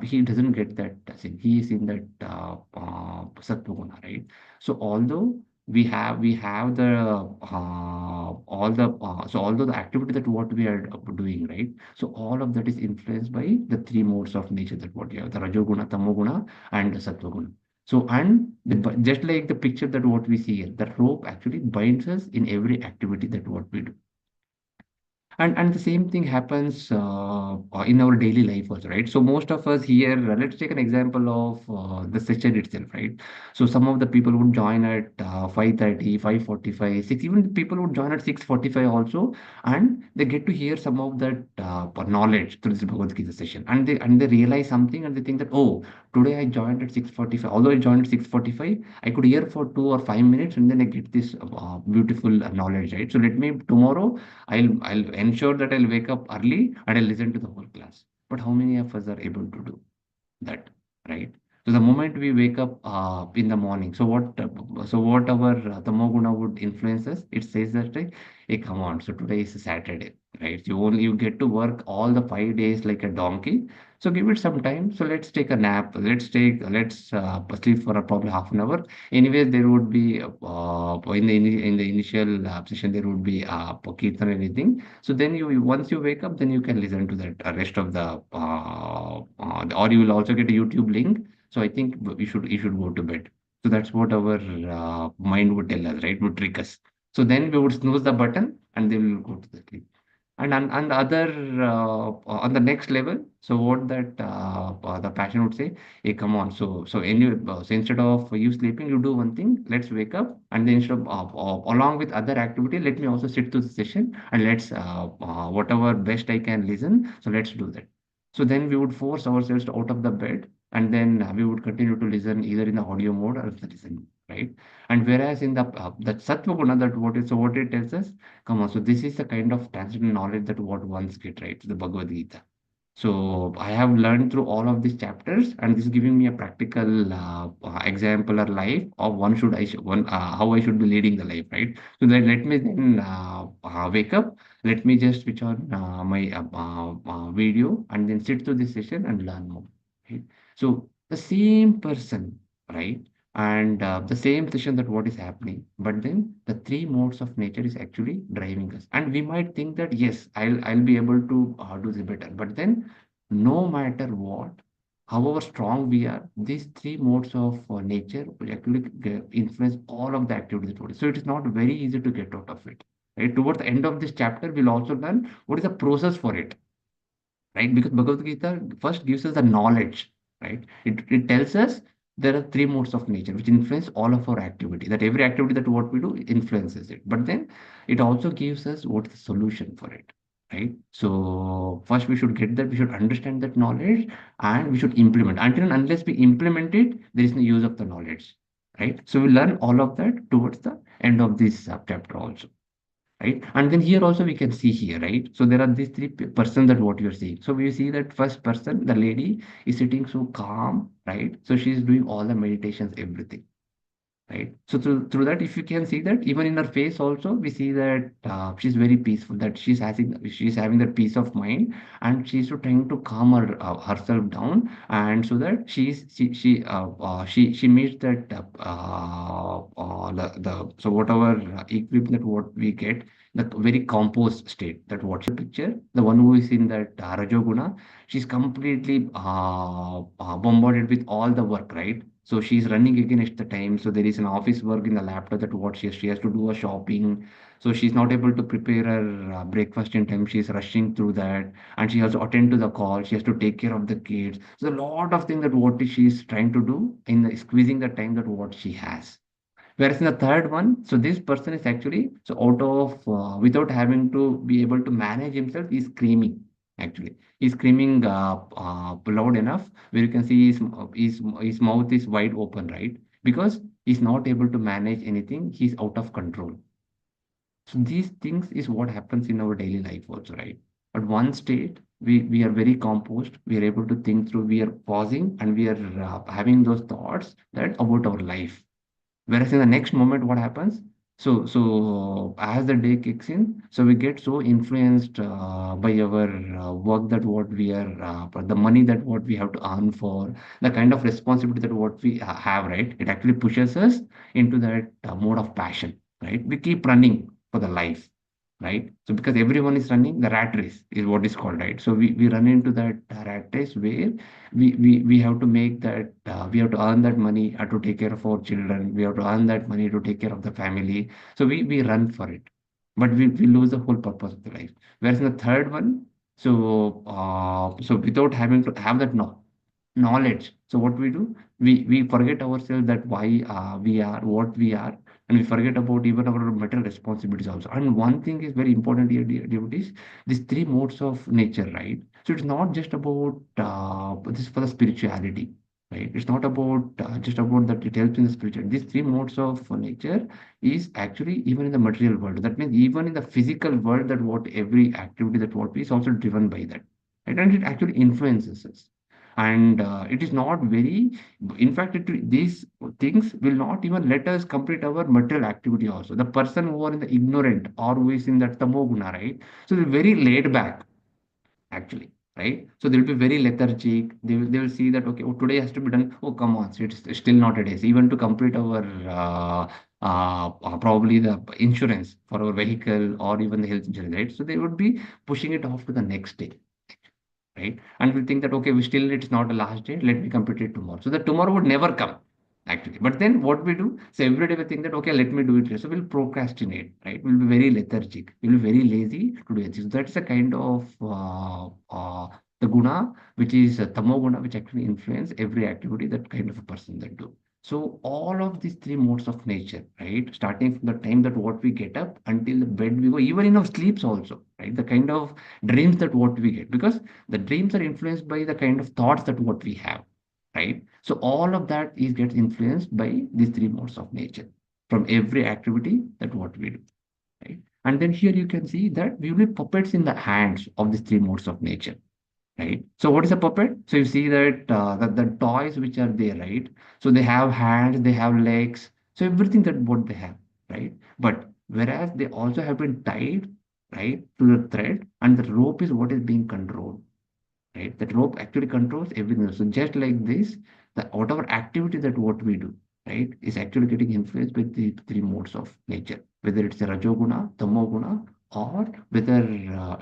[SPEAKER 4] he doesn't get that sin. He is in that sattva guna, right? So although we have the all the so although the activity that what we are doing, right? So all of that is influenced by the three modes of nature that what you have, the rajoguna, tamoguna, and the sattva guna. So and just like the picture that what we see here, the rope actually binds us in every activity that what we do. And the same thing happens in our daily life also, right? So most of us here, let's take an example of the session itself, right? So some of the people would join at 5:30, 5:45, 6. Even people would join at 6:45 also, and they get to hear some of that knowledge through this Bhagavad Gita session, and they realize something, and they think that, oh, today I joined at 6:45. Although I joined at 6:45, I could hear for 2 or 5 minutes, and then I get this beautiful knowledge, right? So let me tomorrow I'll ensure that I'll wake up early and I'll listen to the whole class. But how many of us are able to do that, right? So the moment we wake up in the morning, so what our tamoguna would influence us, it says that like, hey, come on, so today is a Saturday, right? You get to work all the 5 days like a donkey. So give it some time. So let's take a nap. Let's sleep for probably half an hour. Anyway, there would be in the initial session there would be kirtan and anything. So then once you wake up, then you can listen to that rest of the or you will also get a YouTube link. So I think you should go to bed. So that's what our mind would tell us, right? Would trick us. So then we would snooze the button and then we will go to the sleep. And the other on the next level, so what that the passion would say, hey, come on, so instead of you sleeping, you do one thing. Let's wake up, and then instead of along with other activity, let me also sit to the session and let's whatever best I can listen. So let's do that. So then we would force ourselves out of the bed, and then we would continue to listen either in the audio mode or the listen, right? And whereas in the that sattva guna, what it tells us. Come on, so this is the kind of transcendental knowledge that what ones get, right? The Bhagavad Gita. So I have learned through all of these chapters, and this is giving me a practical example or life of how I should be leading the life, right? So then let me then wake up. Let me just switch on my video and then sit through this session and learn more. Right? So the same person, right? And the same session that what is happening, but then the three modes of nature is actually driving us, and we might think that yes, I'll be able to do this better, but then no matter what, however strong we are, these three modes of nature will actually influence all of the activities today. So it is not very easy to get out of it, right? Towards the end of this chapter we'll also learn what is the process for it, right? Because Bhagavad Gita first gives us the knowledge, right? It tells us there are three modes of nature which influence all of our activity, that every activity that what we do influences it. But then it also gives us what's the solution for it, right? So first we should get that, we should understand that knowledge and we should implement. Until and unless we implement it, there is no use of the knowledge, right? So we learn all of that towards the end of this chapter also, right? And then here also we can see here, right? So there are these three persons that what you're seeing. So we see that first person, the lady is sitting so calm, right? So she's doing all the meditations, everything, right? So through that, if you can see that even in her face also, we see that she's very peaceful, that she's having that peace of mind, and she's trying to calm herself down, and so that she meets that the so whatever equipment what we get, the very composed state, that what's the picture, the one who is in that rajoguna, she's completely bombarded with all the work, right? So she's running against the time. So there is an office work in the laptop that what she has to do a shopping. So she's not able to prepare her breakfast in time. She's rushing through that, and she has to attend to the call. She has to take care of the kids. So a lot of things that what she's trying to do in squeezing the time that what she has. Whereas in the third one, so this person is actually so out of without having to be able to manage himself, he's screaming. Actually, he's screaming loud enough where you can see his mouth is wide open, right? Because he's not able to manage anything. He's out of control. So these things is what happens in our daily life also, right? At one state, we are very composed. We are able to think through. We are pausing and we are having those thoughts that about our life. Whereas in the next moment, what happens? So as the day kicks in, so we get so influenced by our work that what we are, for the money that what we have to earn for, the kind of responsibility that what we have, right? It actually pushes us into that mode of passion, right? We keep running for the life, right? So because everyone is running, the rat race is what is called, right? So we run into that rat race where we have to make that we have to earn that money to take care of our children. We have to earn that money to take care of the family. So we run for it, but we lose the whole purpose of the life. Whereas in the third one, so without having to have that knowledge. So what we do, we forget ourselves that why we are what we are, and we forget about even our material responsibilities also. And one thing is very important here, devotees, these three modes of nature, right? So it's not just about this for the spirituality, right? It's not about just about that it helps in the spiritual. These three modes of nature is actually even in the material world. That means even in the physical world, that what every activity that what is also driven by that, right? And it actually influences us. And it is not very, in fact, these things will not even let us complete our material activity also. The person who are in the ignorant or who is in that tamoguna, right? So they're very laid back actually, right? So they'll be very lethargic. They will see that okay, oh, today has to be done. Oh, come on, so it's still not a day. So even to complete our probably the insurance for our vehicle or even the health insurance, right? So they would be pushing it off to the next day, right? And we think that okay, we still it's not the last day. Let me complete it tomorrow. So the tomorrow would never come actually. But then what we do? So every day we think that okay, let me do it later. So we'll procrastinate, right? We'll be very lethargic. We'll be very lazy to do it. So that's a kind of the guna, which is a tamo guna, which actually influence every activity that kind of a person that do. So all of these three modes of nature, right? Starting from the time that what we get up until the bed we go, even in our sleeps also, right? The kind of dreams that what we get, because the dreams are influenced by the kind of thoughts that what we have, right? So all of that is gets influenced by these three modes of nature from every activity that what we do, right? And then here you can see that we will be puppets in the hands of these three modes of nature, right? So what is a puppet? So you see that the toys which are there, right? So they have hands, they have legs, so everything that what they have, right? But whereas they also have been tied, right, to the thread, and the rope is what is being controlled, right? That rope actually controls everything. So just like this, the whatever activity that what we do, right, is actually getting influenced by the three modes of nature, whether it's a rajoguna, tamoguna, or whether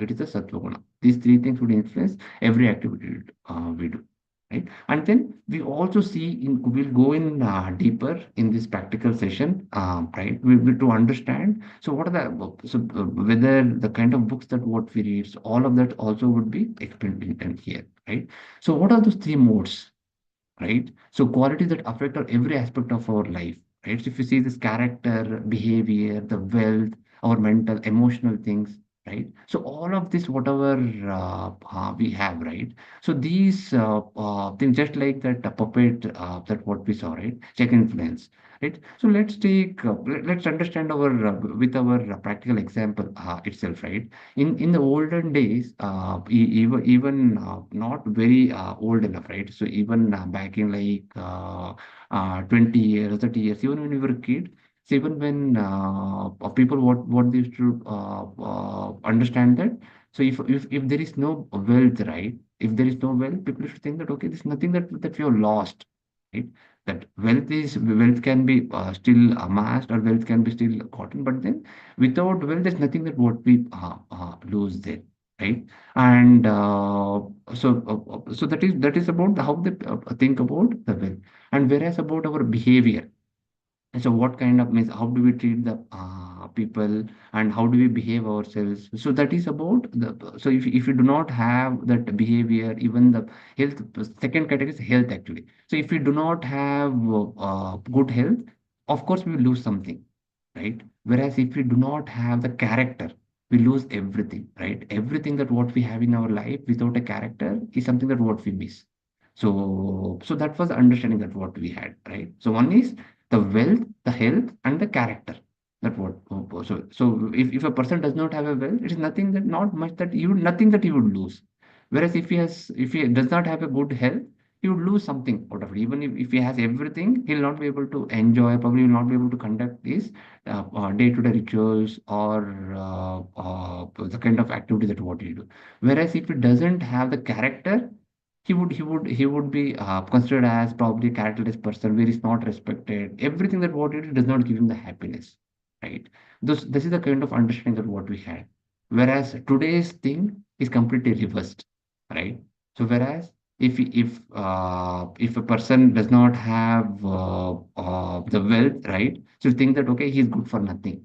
[SPEAKER 4] it is a sattva. These three things would influence every activity we do, right? And then we also see in we'll go in deeper in this practical session, right? We will to understand. So what are whether the kind of books that what we read, so all of that also would be explained in here, right? So what are those three modes? Right? So qualities that affect our every aspect of our life, right? So if you see this character, behavior, the wealth, our mental, emotional things, right? So all of this, whatever we have, right? So these things, just like that puppet, that what we saw, right? Check influence, right? So let's understand our with our practical example itself, right? In the olden days, even not very old enough, right? So even back in like 20 years, 30 years, even when we were a kid, so even when people what they used to understand that. So if there is no wealth, right? If there is no wealth, people should think that okay, there's nothing that we have lost, right? That wealth can be still amassed, or wealth can be still gotten, but then without wealth, there's nothing that what we lose there, right? And so that is about how they think about the wealth. And whereas about our behavior, and so what kind of means how do we treat the people, and how do we behave ourselves? So that is about the, so if you do not have that behavior, even the health, second category is health actually. So if we do not have good health, of course we will lose something, right? Whereas if we do not have the character, we lose everything, right? Everything that what we have in our life without a character is something that what we miss. So that was the understanding that what we had, right? So one is the wealth, the health, and the character. That what so if a person does not have a wealth, it is nothing that not much that you nothing that he would lose. Whereas if he does not have a good health, he would lose something out of it. Even if he has everything, he'll not be able to enjoy, probably will not be able to conduct his day-to-day rituals or the kind of activity that what he do. Whereas if he doesn't have the character, he would be considered as probably a characterless person where he's not respected. Everything that what he do does not give him the happiness, right? This is the kind of understanding that what we had. Whereas today's thing is completely reversed, right? So whereas if a person does not have the wealth, right? So you think that okay, he's good for nothing,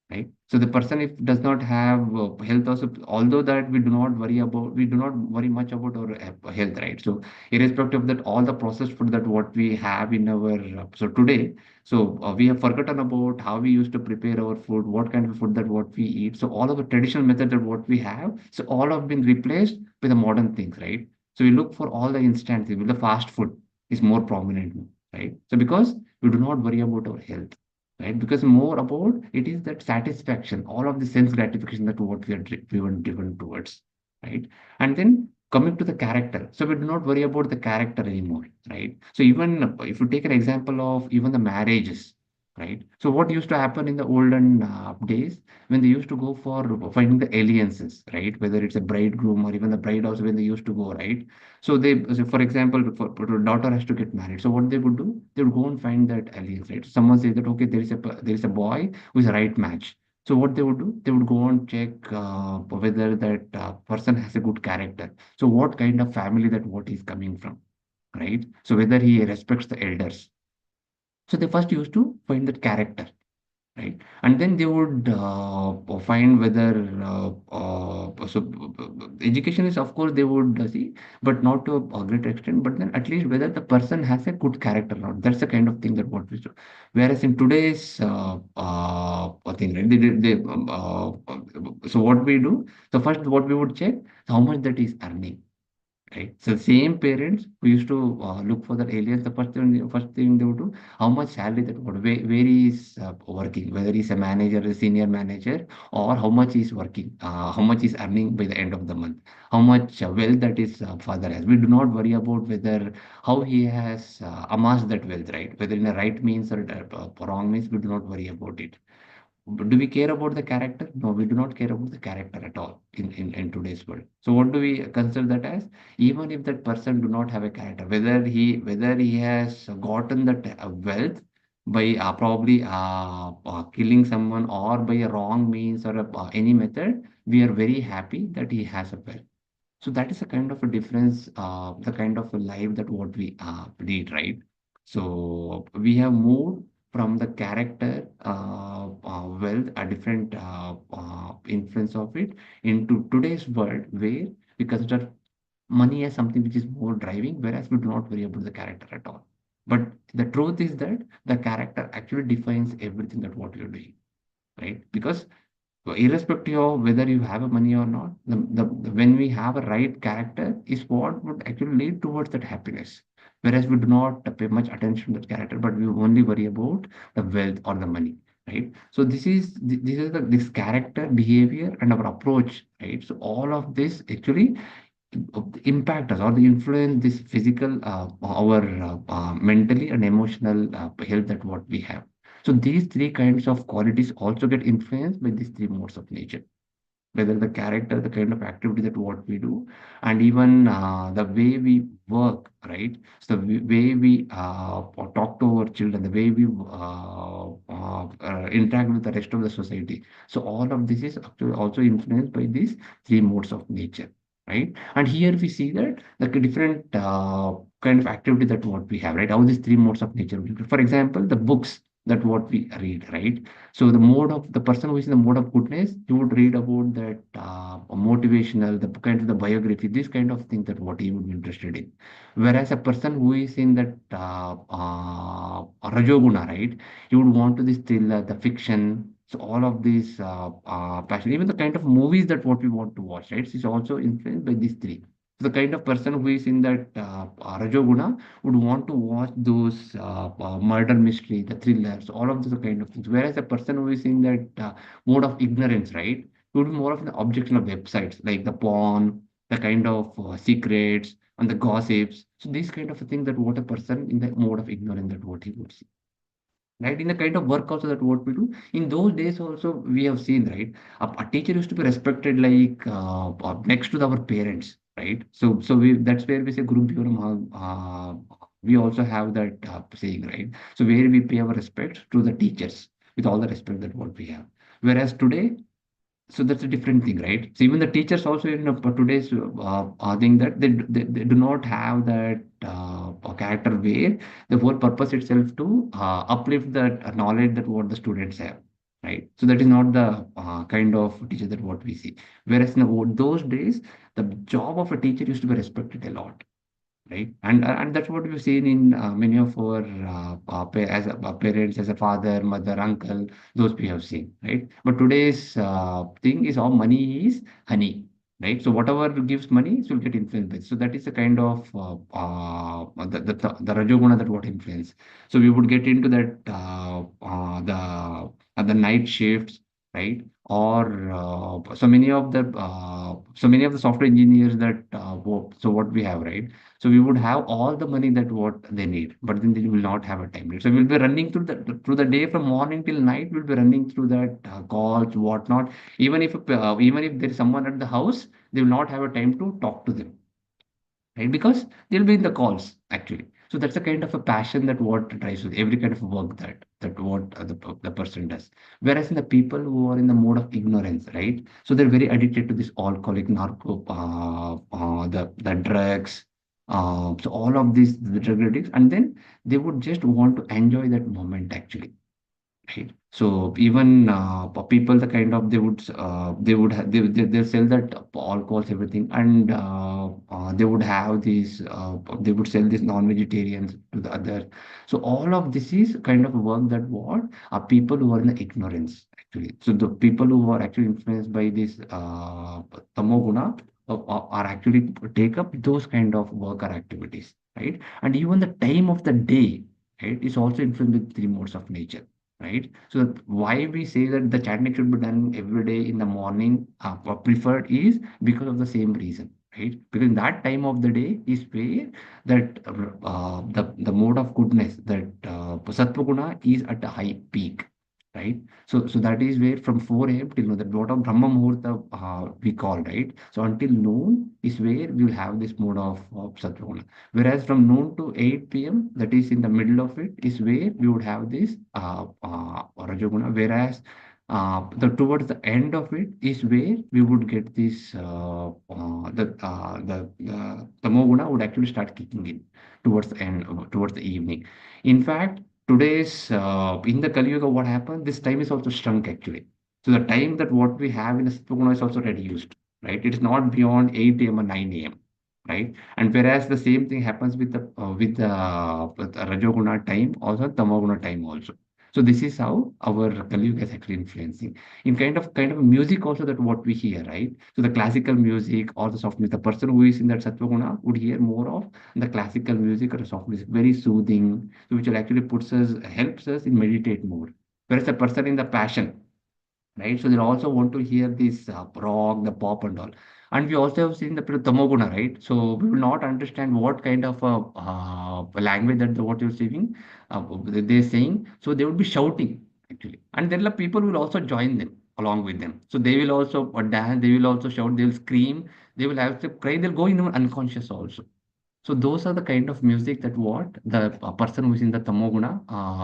[SPEAKER 4] right? So the person if does not have health also, although that we do not worry much about our health, right? So irrespective of that, all the processed food that what we have in our so today, so we have forgotten about how we used to prepare our food, what kind of food that what we eat. So all of the traditional method that what we have, so all have been replaced with the modern things, right? So we look for all the instant things. The fast food is more prominent, right? So because we do not worry about our health, right? Because more about it is that satisfaction, all of the sense gratification that what we are driven towards, right? And then coming to the character, so we do not worry about the character anymore, right? So even if you take an example of even the marriages, right? So what used to happen in the olden days when they used to go for finding the alliances, right? Whether it's a bridegroom or even the bride house when they used to go, right? So for example, for a daughter has to get married. So what they would do, they would go and find that alliance, right? Someone says that okay, there is a boy who is a right match. So what they would do, they would go and check whether that person has a good character. So what kind of family that what he's coming from, right? So whether he respects the elders. So they first used to find that character, right? And then they would find whether education is of course they would see, but not to a great extent. But then at least whether the person has a good character or not. That's the kind of thing that what we do. Whereas in today's thing, right? So what we do, so first what we would check how much that is earning. Right. So same parents who used to look for the aliens, the first thing they would do, how much salary that would, where he is working, whether he's a manager, a senior manager, or how much he's working, how much he's earning by the end of the month, how much wealth that his father has. We do not worry about whether how he has amassed that wealth, right? Whether in a right means or wrong means, we do not worry about it. But do we care about the character? No, we do not care about the character at all in today's world. So what do we consider that as? Even if that person do not have a character, whether he has gotten that wealth by probably killing someone or by a wrong means or any method, we are very happy that he has a wealth. So that is a kind of a difference, the kind of a life that what we lead, right? So we have moved from the character wealth, a different influence of it into today's world where we consider money as something which is more driving, whereas we do not worry about the character at all. But the truth is that the character actually defines everything that what you're doing, right? Because so irrespective of whether you have a money or not, when we have a right character is what would actually lead towards that happiness. Whereas we do not pay much attention to that character, but we only worry about the wealth or the money, right? So this is this character, behavior, and our approach, right? So all of this actually impact us or the influence this physical our mentally and emotional health that what we have. So these three kinds of qualities also get influenced by these three modes of nature, whether the character, the kind of activity that what we do, and even the way we work, right? So the way we talk to our children, the way we interact with the rest of the society. So all of this is actually also influenced by these three modes of nature, right? And here we see that the different kind of activity that what we have, right? How these three modes of nature. For example, the books that what we read, right? So the mode of the person who is in the mode of goodness, you would read about that motivational, the kind of the biography, this kind of thing that what he would be interested in. Whereas a person who is in that rajoguna, right, you would want to this thriller, the fiction. So all of these passion, even the kind of movies that what we want to watch, right, is also influenced by these three. So the kind of person who is in that rajoguna would want to watch those murder mystery, the thrillers, all of those kind of things. Whereas a person who is in that mode of ignorance, right, would be more of an objection of websites like the porn, the kind of secrets, and the gossips. So these kind of a thing that what a person in the mode of ignorance that what he would see. Right, in the kind of work also that what we do in those days also we have seen, right, a teacher used to be respected like next to our parents, right? So we, that's where we say guru Bhyo Namaha, we also have that saying, right? So where we pay our respect to the teachers with all the respect that what we have, whereas today, so that's a different thing, right? So even the teachers also in today's thing that they do not have that character where the whole purpose itself to uplift that knowledge that what the students have, right? So that is not the kind of teacher that what we see. Whereas in those days, the job of a teacher used to be respected a lot, right? And that's what we've seen in many of our parents, as a father, mother, uncle, those we have seen, right? But today's thing is all money is honey, right? So whatever gives money, so will get influenced by. So that is the kind of the rajoguna that what influence. So we would get into that the night shifts, right? Or so many of the software engineers that so what we have, right? So we would have all the money that what they need, but then they will not have a time limit. So we'll be running through the day from morning till night. We'll be running through that calls, whatnot. Even if there is someone at the house, they will not have a time to talk to them, right? Because they'll be in the calls actually. So that's the kind of a passion that what drives with every kind of work that what the person does. Whereas in the people who are in the mode of ignorance, right? So they're very addicted to this alcoholic, narco, the drugs. So all of these the drug addicts, and then they would just want to enjoy that moment actually, right? So even people, the kind of they would they'll sell that alcohols, everything, and they would have these they would sell these non-vegetarians to the other. So all of this is kind of work that what are people who are in the ignorance actually. So the people who are actually influenced by this tamoguna are actually take up those kind of work or activities, right? And even the time of the day, right, is also influenced with three modes of nature, right? So why we say that the chanting should be done every day in the morning, preferred is because of the same reason, right? Because in that time of the day is where that the mode of goodness, that sattva guna is at a high peak, right? So that is where from 4 a.m. till noon, that what of Brahma Muhurta we call, right? So until noon is where we will have this mode of sattva guna. Whereas from noon to 8 p.m., that is in the middle of it, is where we would have this Rajoguna. Whereas towards the end of it is where we would get this the Tamoguna would actually start kicking in towards the end, towards the evening. In fact, today's in the Kali Yuga, what happened? This time is also shrunk actually. So the time that what we have in the Sattva is also reduced, right? It is not beyond 8 a.m. or 9 a.m., right? And whereas the same thing happens with the Rajoguna time, also Tamoguna time also. So this is how our Kali Yuga is actually influencing. In kind of music also that what we hear, right? So the classical music or the soft music, the person who is in that Sattva Guna would hear more of the classical music or soft music, very soothing, so which will actually helps us in meditate more. Whereas the person in the passion, right? So they also want to hear this rock, the pop and all. And we also have seen the Tamoguna, right? So we will not understand what kind of language that what you're saying, they're saying. So they would be shouting actually. And then the people will also join them along with them. So they will also dance, they will also shout, they'll scream, they will have to cry, they'll go in unconscious also. So those are the kind of music that what the person who is in the tamoguna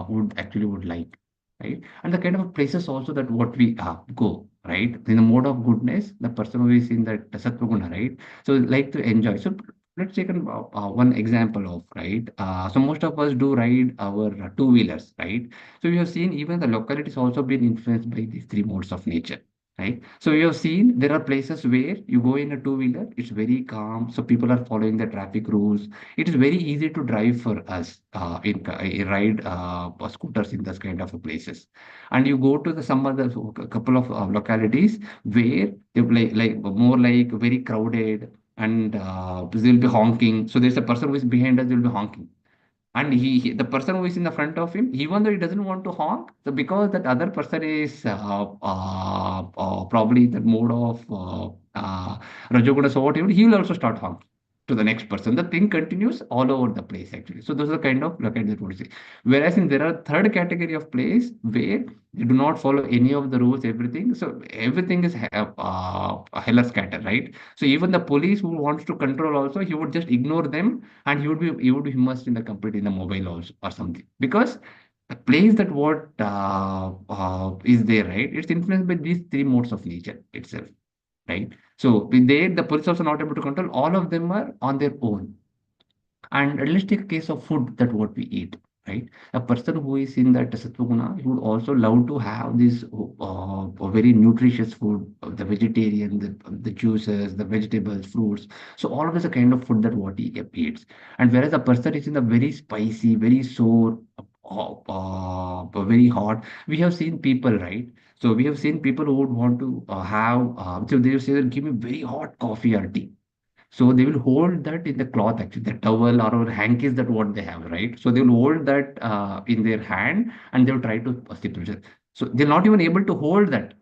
[SPEAKER 4] would actually would like, right? And the kind of places also that what we go, right? In the mode of goodness, the person who is in that sattva right? So like to enjoy. So let's take one example of, right? So most of us do ride our two-wheelers, right? So we have seen even the localities also been influenced by these three modes of nature, right? So you have seen there are places where you go in a two-wheeler, it's very calm, so people are following the traffic rules. It is very easy to drive for us ride scooters in those kind of places. And you go to the some other couple of localities where they like more like very crowded, and they'll be honking. So there's a person who is behind us, will be honking, and the person who is in the front of him, even though he doesn't want to honk, so because that other person is probably the mode of Rajoguna, so what he will also start honking. to the next person. The thing continues all over the place actually. So those are kind of like I just want to say. Whereas in there are third category of place where they do not follow any of the rules, everything. So everything is hella scatter, right? So even the police who wants to control also, he would just ignore them and he would be immersed in the complete in the mobile also or something. Because the place that what is there, right? It's influenced by these three modes of nature itself, right? So with there, the police also not able to control. All of them are on their own. And let's take a case of food that what we eat, right? A person who is in that Sattva he would also love to have this very nutritious food, the vegetarian, the juices, the vegetables, fruits. So all of this a kind of food that what he eats. And whereas a person is in the very spicy, very sour, very hot, we have seen people, right? So we have seen people who would want to so they will say, give me very hot coffee or tea. So they will hold that in the cloth, actually, the towel or hankies that what they have, right? So they will hold that in their hand and they will try to sip it. So they're not even able to hold that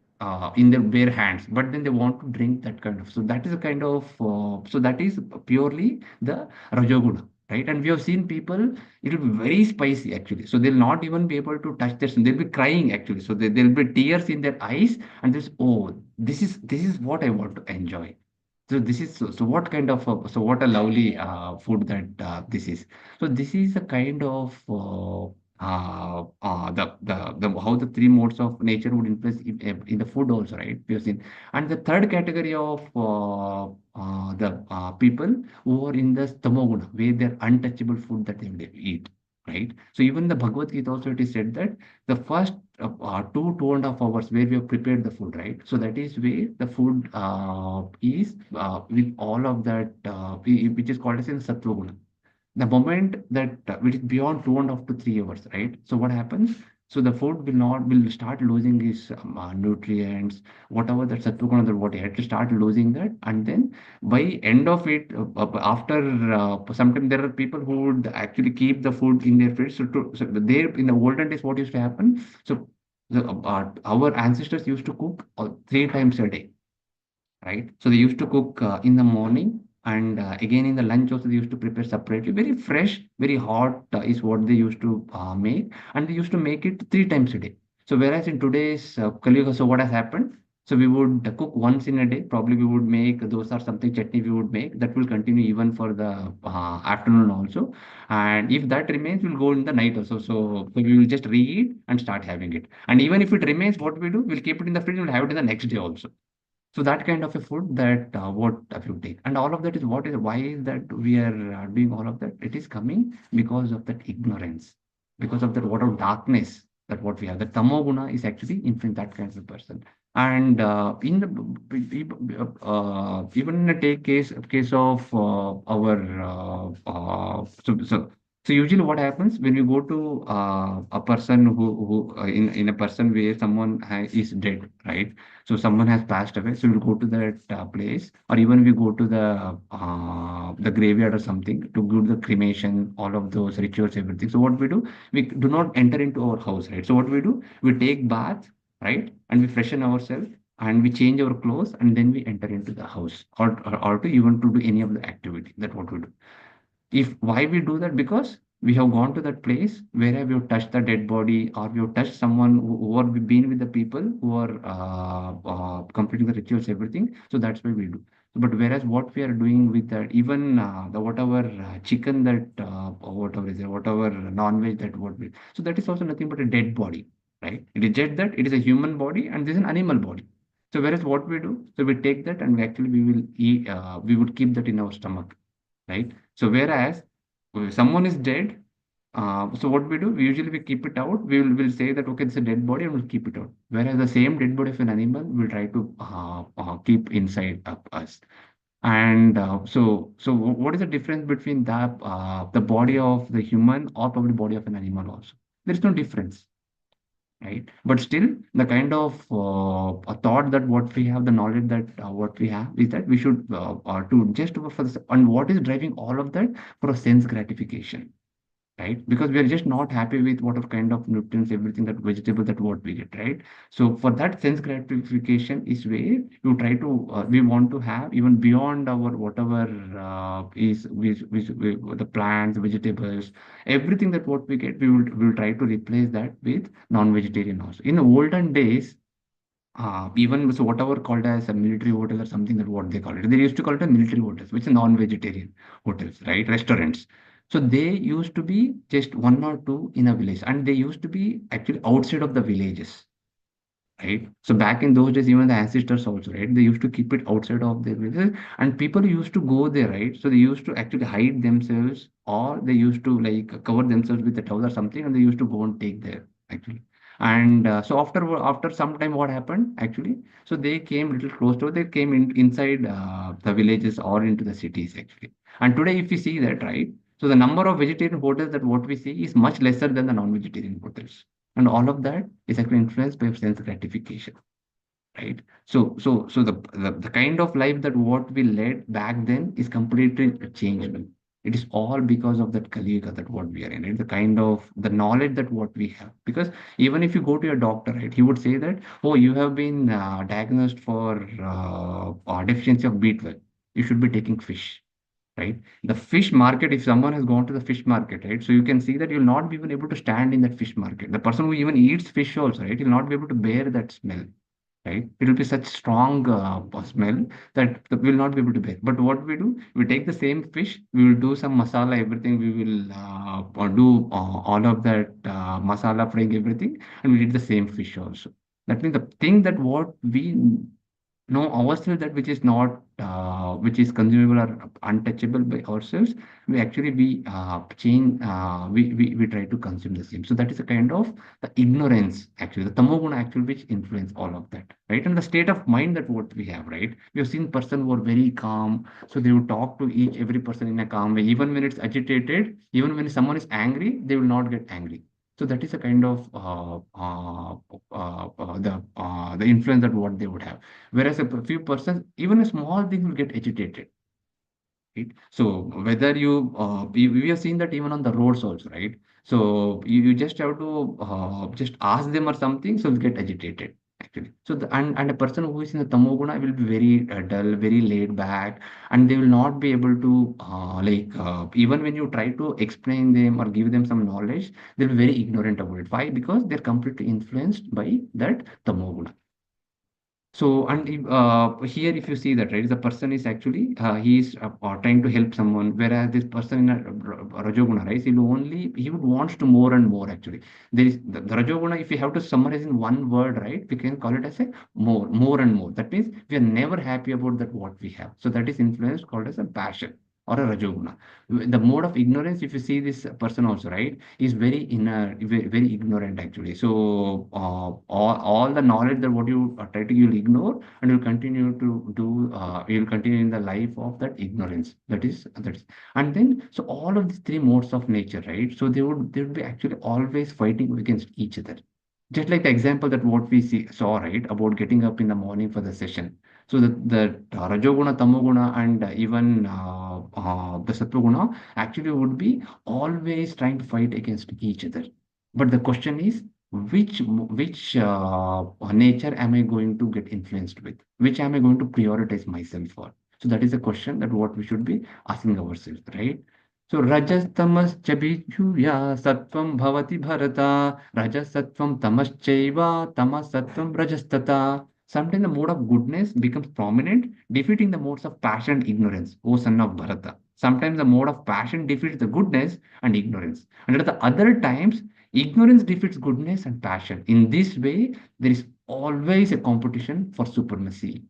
[SPEAKER 4] in their bare hands, but then they want to drink that kind of. So that is a kind of, so that is purely the Rajoguna, right? And we have seen people, it will be very spicy actually. So they'll not even be able to touch their skin. They'll be crying actually. So there'll be tears in their eyes and this, oh, this is what I want to enjoy. So this is so what kind of so what a lovely food that this is. So this is a kind of the how the three modes of nature would influence in the food also, right? We have seen. And the third category of the people who are in the stamoguna, where they're untouchable food that they will eat, right? So even the Bhagavad Gita also it is said that the first 2.5 hours where we have prepared the food, right? So that is where the food is with all of that, which is called as in Sattva. The moment that which is beyond 2.5 to 3 hours, right? So what happens? So the food will start losing its nutrients, whatever that sattva that what it had to start losing that, and then by end of it, after sometimes there are people who would actually keep the food in their fridge. So there in the olden days, what used to happen? So our ancestors used to cook 3 times a day, right? So they used to cook in the morning and again in the lunch also they used to prepare separately. Very fresh, very hot is what they used to make, and they used to make it 3 times a day. So whereas in today's Kali Yuga, so what has happened? So we would cook once in a day. Probably we would make those or something chutney we would make that will continue even for the afternoon also. And if that remains, we'll go in the night also. So we will just reheat and start having it. And even if it remains, what we do, we'll keep it in the fridge and we'll have it in the next day also. So that kind of a food that what you take, and all of that is what is why is that we are doing all of that? It is coming because of that ignorance, because of that what of darkness that what we have. The tamoguna is actually influencing that kind of a person. And in the even in a take case of our so usually what happens when you go to a person who in a person where someone is dead, right? So someone has passed away, so we'll go to that place, or even we go to the graveyard or something to do the cremation, all of those rituals, everything. So what we do, we do not enter into our house, right? So what we do, we take bath, right, and we freshen ourselves and we change our clothes, and then we enter into the house, or to even to do any of the activity that what we do. If why we do that? Because we have gone to that place where we have touched the dead body, or we have touched someone who are been with the people who are completing the rituals, everything. So that's why we do. But whereas what we are doing with that, even the whatever chicken that or whatever is there, whatever non-veg that what we, so that is also nothing but a dead body, right? It is just that it is a human body and this is an animal body. So whereas what we do, so we take that and we actually we will eat, we would keep that in our stomach, right? So whereas if someone is dead, so what we do, we usually we keep it out. We'll say that okay, it's a dead body, and we'll keep it out. Whereas the same dead body of an animal, we'll try to keep inside us. And so what is the difference between the body of the human or probably body of an animal also? There is no difference, right? But still, the kind of a thought that what we have, the knowledge that what we have is that we should to just for this, and what is driving all of that for a sense gratification, right? Because we are just not happy with whatever kind of nutrients, everything that vegetable that what we get, right? So for that sense gratification is where you try to we want to have even beyond our whatever the plants, vegetables, everything that what we get, we will try to replace that with non-vegetarian also. In the olden days, even so whatever called as a military hotel or something that what they call it. They used to call it a military hotels, which are non-vegetarian hotels, right? Restaurants. So they used to be just one or two in a village, and they used to be actually outside of the villages, right? So back in those days, even the ancestors also, right? They used to keep it outside of their villages, and people used to go there, right? So they used to actually hide themselves, or they used to like cover themselves with a towel or something, and they used to go and take there actually. And so after some time, what happened actually? So they came little close to, they came inside the villages or into the cities actually. And today, if you see that, right? So the number of vegetarian hotels that what we see is much lesser than the non-vegetarian hotels, and all of that is actually influenced by sense gratification, right? So the kind of life that what we led back then is completely changed. It is all because of that Kali Yuga that what we are in, right? The kind of the knowledge that what we have. Because even if you go to your doctor, right, he would say that, oh, you have been diagnosed for deficiency of B12. You should be taking fish, right? The fish market, if someone has gone to the fish market, right? So you can see that you'll not be even able to stand in that fish market. The person who even eats fish also, right? He'll not be able to bear that smell, right? It will be such strong smell that we'll not be able to bear. But what we do, we take the same fish, we will do some masala, everything. We will do all of that masala frying, everything, and we eat the same fish also. That means the thing that what we know ourselves, that which is not which is consumable or untouchable by ourselves, we actually change we try to consume the same. So that is a kind of the ignorance actually, the tamoguna actually, which influence all of that, right? And the state of mind that what we have, right? We have seen person who are very calm, so they would talk to each every person in a calm way. Even when it's agitated, even when someone is angry, they will not get angry. So that is a kind of the influence that what they would have. Whereas a few persons, even a small thing will get agitated, right? So whether we have seen that even on the roads also, right? So you just have to just ask them or something, so you get agitated actually. So and a person who is in the tamoguna will be very dull, very laid back, and they will not be able to even when you try to explain them or give them some knowledge, they'll be very ignorant about it. Why? Because they're completely influenced by that tamoguna. So, and here, if you see that, right, the person is actually he is trying to help someone, whereas this person in a Rajoguna, right, he would wants to more and more actually. There is the Rajoguna, if you have to summarize in one word, right, we can call it as a more and more. That means we are never happy about that what we have. So that is influence called as a passion or a Rajoguna. The mode of ignorance, if you see this person also, right, is very inner, very ignorant actually. So all the knowledge that what you are trying to, you'll ignore, and you'll continue to do you'll continue in the life of that ignorance. That is, and then so all of these three modes of nature, right? So they would be actually always fighting against each other. Just like the example that what we saw, right, about getting up in the morning for the session. So the Rajoguna, Tamoguna, and even the Sattva actually would be always trying to fight against each other. But the question is, which nature am I going to get influenced with? Which am I going to prioritize myself for? So that is a question that what we should be asking ourselves, right? So rajastamas chabhijuya sattvam bhavati bharata rajasatvam tamaschaiva tamasatvam rajastata. Sometimes the mode of goodness becomes prominent, defeating the modes of passion and ignorance, O son of Bharata. Sometimes the mode of passion defeats the goodness and ignorance. And at the other times, ignorance defeats goodness and passion. In this way, there is always a competition for supremacy.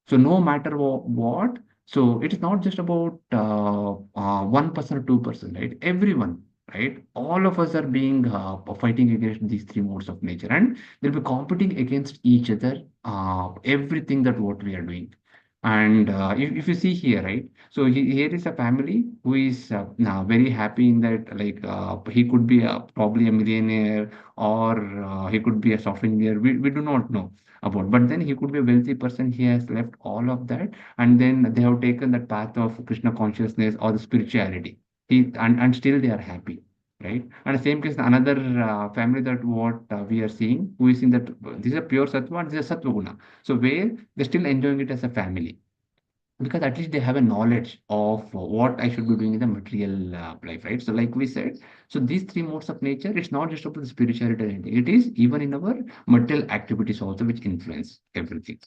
[SPEAKER 4] So no matter what, so it is not just about 1% or 2%, right? Everyone, right? All of us are being fighting against these three modes of nature, and they'll be competing against each other. Everything that what we are doing. And if you see here, right? So here is a family who is now very happy in that, like he could be probably a millionaire, or he could be a software engineer. We do not know about, but then he could be a wealthy person. He has left all of that, and then they have taken that path of Krishna consciousness or the spirituality. And still they are happy. right? And the same case, another family that what we are seeing, who is in that, this is a pure sattva and this is a sattva guna. So where they're still enjoying it as a family, because at least they have a knowledge of what I should be doing in the material life, right? So like we said, so these three modes of nature, it's not just about the spirituality or anything. It is even in our material activities also, which influence everything,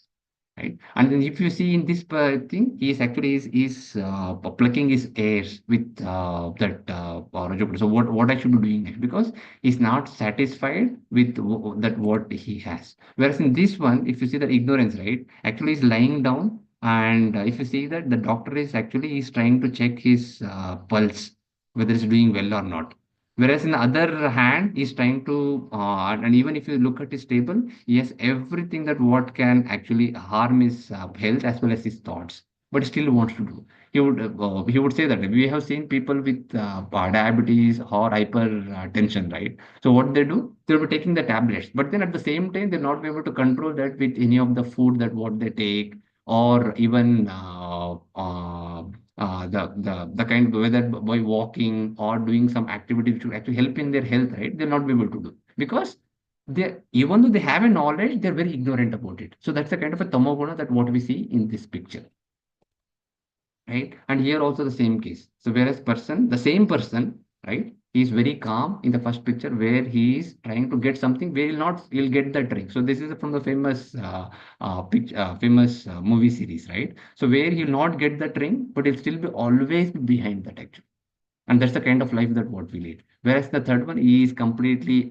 [SPEAKER 4] right? And then if you see in this thing, he is actually plucking his hairs with that Rajoguna. So what I should be doing next? Because he's not satisfied with that what he has. Whereas in this one, if you see the ignorance, right? Actually, he's lying down, and if you see that the doctor is actually is trying to check his pulse, whether he's doing well or not. Whereas in the other hand, he's trying to, and even if you look at his table, yes, everything that what can actually harm his health as well as his thoughts, but still wants to do. He would say that we have seen people with diabetes or hypertension, right? So what they do, they'll be taking the tablets, but then at the same time, they'll not be able to control that with any of the food that what they take, or even the kind, whether by walking or doing some activity which will actually help in their health, right? They'll not be able to do, because they, even though they have a knowledge, they're very ignorant about it. So that's the kind of a tamoguna that what we see in this picture, right? And here also the same case. So whereas person, the same person, right? He is very calm in the first picture where he is trying to get something where he'll get that drink. So this is from the famous famous movie series, right? So where he'll not get the drink, but he'll still be always behind that actually. And that's the kind of life that what we lead. Whereas the third one is completely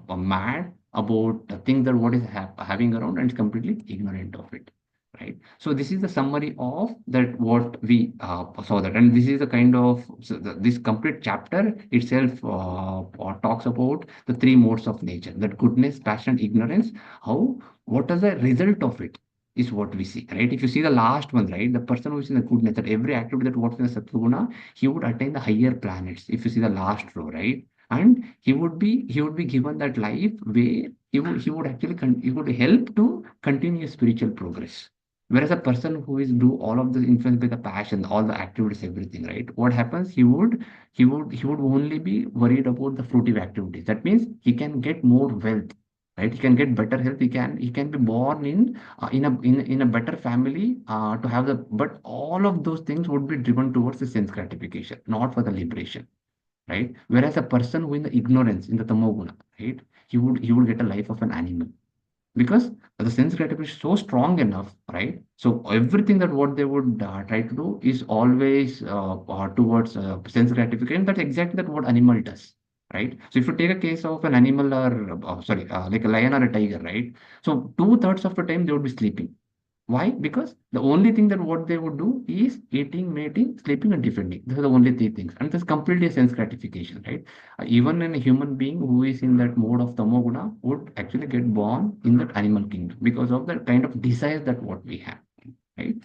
[SPEAKER 4] mad about the thing that what is having around, and is completely ignorant of it, right? So this is the summary of that what we saw that, and this is the kind of, so this complete chapter itself talks about the three modes of nature: that goodness, passion, ignorance. How, what is the result of it is what we see, right? If you see the last one, right, the person who is in the goodness, that every activity that works in the Sattva, he would attain the higher planets. If you see the last row, right, and he would be given that life where he would actually he would help to continue spiritual progress. Whereas a person who is do all of the influence by the passion, all the activities, everything, right, what happens, he would only be worried about the fruitive activities. That means he can get more wealth, right? He can get better health. He can be born in a better family to have the, but all of those things would be driven towards the sense gratification, not for the liberation, right? Whereas a person who in the ignorance, in the tamoguna, right, he would get a life of an animal, because the sense gratification is so strong enough, right? So everything that what they would try to do is always towards sense gratification. That's exactly that what animal does, right? So if you take a case of an animal, or sorry, like a lion or a tiger, right? So two-thirds of the time they would be sleeping. Why? Because the only thing that what they would do is eating, mating, sleeping, and defending. These are the only three things. And that's completely a sense gratification, right? Even a human being who is in that mode of tamoguna would actually get born in that animal kingdom because of the kind of desires that what we have, right?